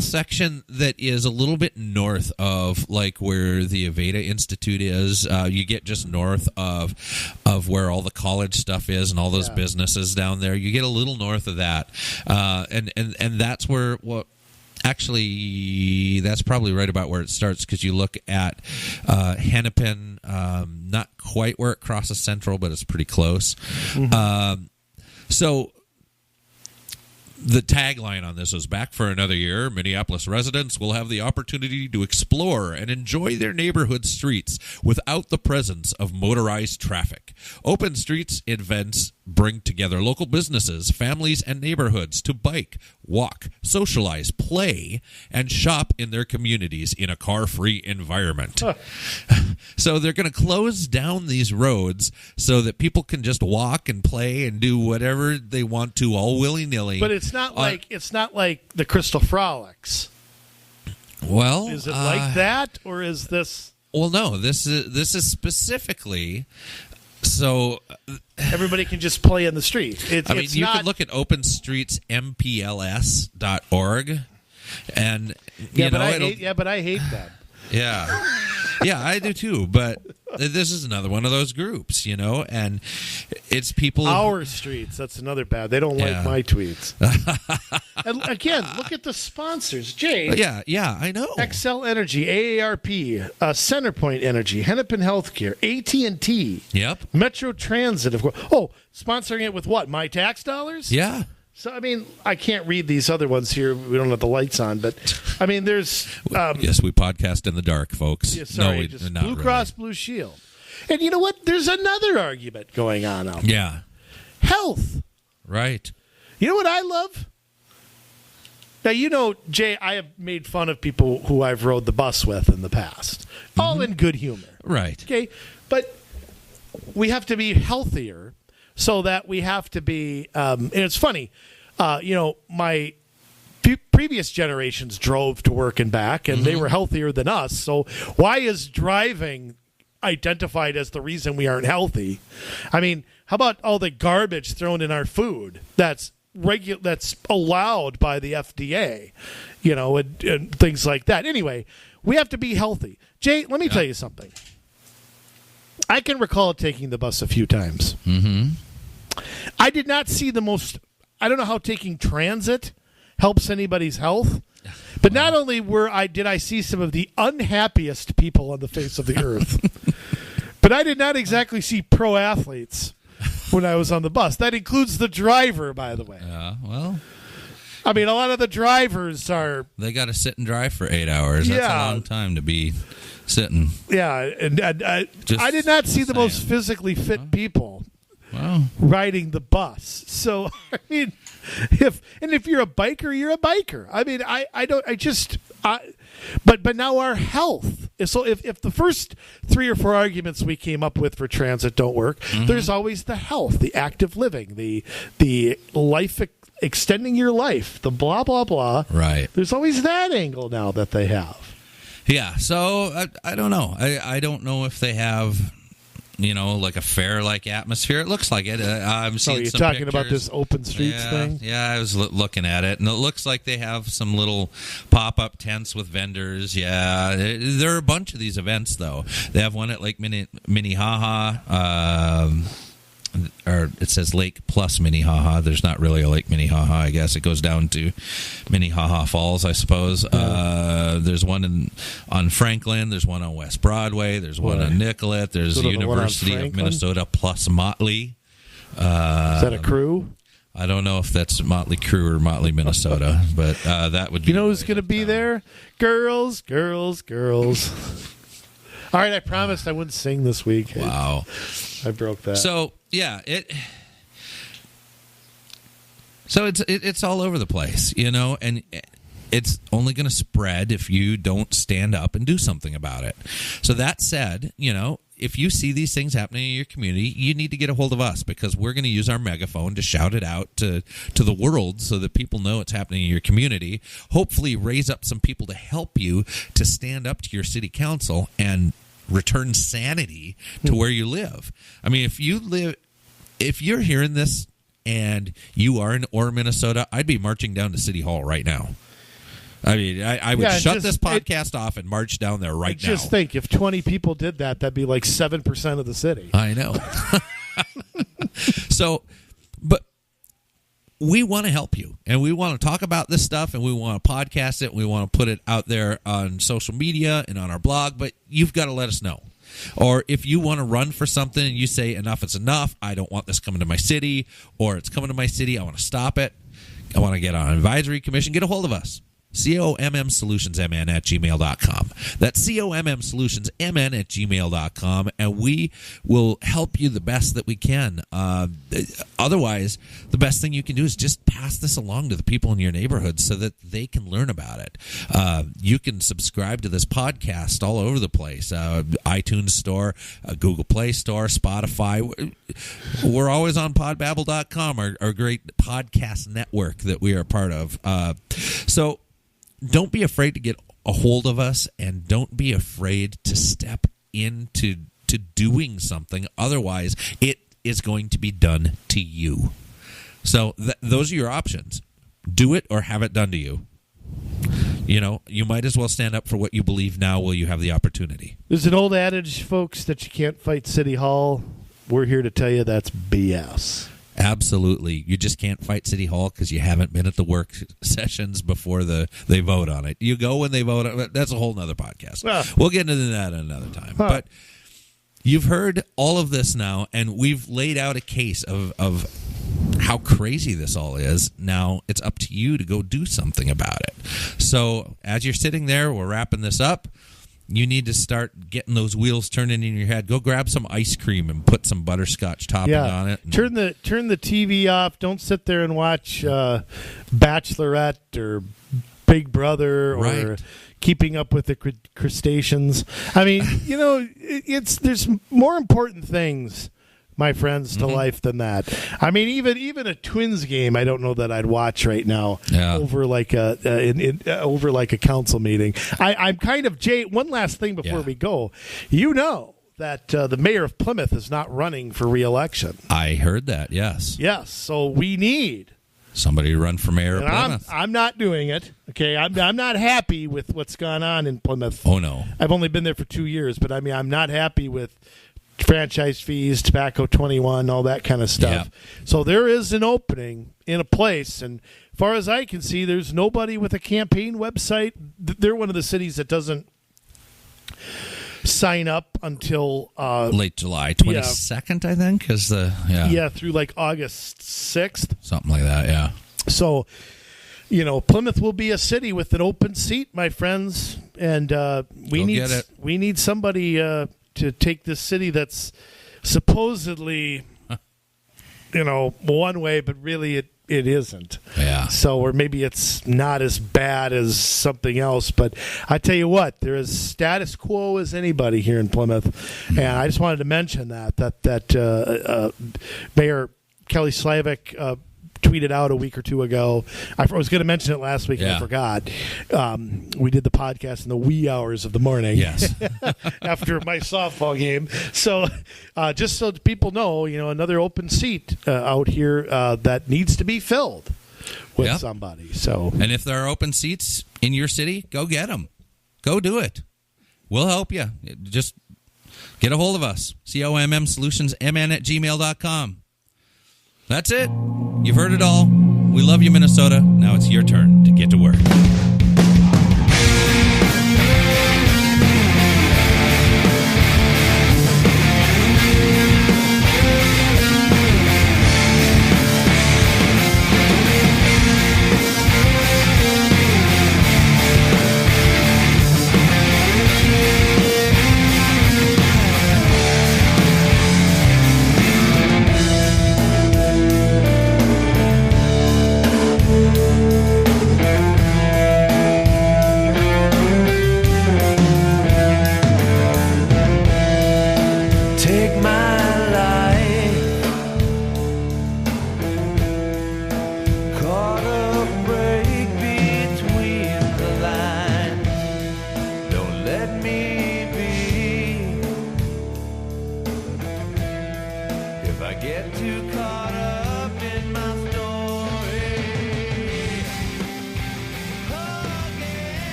section that is a little bit north of like where the Aveda Institute is. You get just north of where all the college stuff is and all those businesses down there. You get a little north of that, and that's where Actually, that's probably right about where it starts because you look at Hennepin, not quite where it crosses Central, but it's pretty close. Mm-hmm. So the tagline on this is back for another year. Minneapolis residents will have the opportunity to explore and enjoy their neighborhood streets without the presence of motorized traffic. Open Streets events bring together local businesses, families, and neighborhoods to bike, walk, socialize, play, and shop in their communities in a car-free environment. So they're going to close down these roads so that people can just walk and play and do whatever they want to, all willy-nilly. But it's not like the Crystal Frolics. Well, is it like that, or is this? Well, no. This is specifically. So everybody can just play in the street. You can look at openstreetsmpls.org, and but I hate them. Yeah, I do too. But this is another one of those groups, and it's people. Our streets. That's another bad. They don't like my tweets. And again, look at the sponsors, Jay. Yeah, I know. Xcel Energy, AARP, Centerpoint Energy, Hennepin Healthcare, AT&T. Yep. Metro Transit, of course. Oh, sponsoring it with what? My tax dollars? Yeah. So, I can't read these other ones here. We don't have the lights on, but, there's... yes, we podcast in the dark, folks. Yeah, sorry, just Blue Cross Blue Shield. And you know what? There's another argument going on out there. Yeah. Health. Right. You know what I love? Now, Jay, I have made fun of people who I've rode the bus with in the past. Mm-hmm. All in good humor. Right. Okay? But we have to be healthier so that we have to be... and it's funny. My previous generations drove to work and back, and they were healthier than us. So why is driving identified as the reason we aren't healthy? How about all the garbage thrown in our food that's allowed by the FDA, and things like that. Anyway, we have to be healthy. Jay, let me tell you something. I can recall taking the bus a few times. Mm-hmm. I did not see I don't know how taking transit helps anybody's health, but not only did I see some of the unhappiest people on the face of the earth, but I did not exactly see pro athletes when I was on the bus. That includes the driver, by the way. Well, a lot of the drivers are... They got to sit and drive for 8 hours. That's a long time to be sitting. Yeah, and I did not see the most physically fit people riding the bus. So, if you're a biker, you're a biker. But now our health. So if the first 3 or 4 arguments we came up with for transit don't work, there's always the health, the active living, the life, extending your life, the blah, blah, blah. Right. There's always that angle now that they have. Yeah. So I don't know. I don't know if they have... like a fair-like atmosphere. It looks like it. I'm seeing you're some talking pictures. about this open streets thing? Yeah, I was looking at it, and it looks like they have some little pop-up tents with vendors. Yeah, there are a bunch of these events, though. They have one at Lake Minnehaha, or it says Lake plus Minnehaha. There's not really a Lake Minnehaha, I guess. It goes down to Minnehaha Falls, I suppose. There's one on Franklin. There's one on West Broadway. There's one on Nicollet. There's the University of Minnesota plus Motley. Is that a crew? I don't know if that's Motley Crue or Motley, Minnesota, but that would be... You know who's going to be there? Girls, girls, girls. All right, I promised I wouldn't sing this week. Wow. I broke that. So, yeah, it's all over the place, and it's only going to spread if you don't stand up and do something about it. So that said, if you see these things happening in your community, you need to get a hold of us, because we're going to use our megaphone to shout it out to the world so that people know it's happening in your community. Hopefully raise up some people to help you to stand up to your city council and return sanity to where you live. I mean, if you're hearing this and you are in Orr, Minnesota, I'd be marching down to City Hall right now. I mean, I would shut this podcast off and march down there right now. Just think, if 20 people did that, that'd be like 7% of the city. I know. So, but we want to help you, and we want to talk about this stuff, and we want to podcast it, and we want to put it out there on social media and on our blog, but you've got to let us know. Or if you want to run for something and you say, enough is enough, I don't want this coming to my city, or it's coming to my city, I want to stop it, I want to get on an advisory commission, get a hold of us. COMMsolutionsMN@gmail.com. That's COMMsolutionsMN@gmail.com, and we will help you the best that we can. Otherwise, the best thing you can do is just pass this along to the people in your neighborhood so that they can learn about it. You can subscribe to this podcast all over the place. iTunes Store, Google Play Store, Spotify. We're always on podbabble.com, our great podcast network that we are part of. So don't be afraid to get a hold of us, and don't be afraid to step into doing something. Otherwise, it is going to be done to you. So those are your options. Do it or have it done to you. You might as well stand up for what you believe now while you have the opportunity. There's an old adage, folks, that you can't fight City Hall. We're here to tell you that's BS. Absolutely. You just can't fight City Hall because you haven't been at the work sessions before they vote on it. You go when they vote on it. That's a whole nother podcast. We'll get into that another time. But you've heard all of this now, and we've laid out a case of how crazy this all is. Now it's up to you to go do something about it. So as you're sitting there, we're wrapping this up. You need to start getting those wheels turning in your head. Go grab some ice cream and put some butterscotch topping on it. Turn the TV off. Don't sit there and watch Bachelorette or Big Brother or Keeping Up with the Crustaceans. I mean, there's more important things, my friends, to life than that. I mean, even a Twins game, I don't know that I'd watch right now over like a council meeting. I'm kind of Jay. One last thing before we go, that the mayor of Plymouth is not running for re-election. I heard that. Yes. So we need somebody to run for mayor of Plymouth. I'm not doing it. Okay, I'm not happy with what's gone on in Plymouth. Oh no, I've only been there for 2 years, but I mean, I'm not happy with franchise fees, Tobacco 21, all that kind of stuff. Yeah. So there is an opening in a place, and as far as I can see, there's nobody with a campaign website. They're one of the cities that doesn't sign up until late July 22nd, I think, through like August 6th, something like that. Yeah. So Plymouth will be a city with an open seat, my friends, and we need somebody to take this city that's supposedly, one way, but really it isn't. Yeah. So, or maybe it's not as bad as something else. But I tell you what, they're as status quo as anybody here in Plymouth. Mm-hmm. And I just wanted to mention that Mayor Kelly Slavic tweeted out a week or two ago. I was going to mention it last week and I forgot. We did the podcast in the wee hours of the morning. Yes. After my softball game. So just so people know, another open seat out here that needs to be filled with somebody. So, and if there are open seats in your city, go get them. Go do it. We'll help you. Just get a hold of us. COMMsolutionsMN@gmail.com. That's it. You've heard it all. We love you, Minnesota. Now it's your turn to get to work.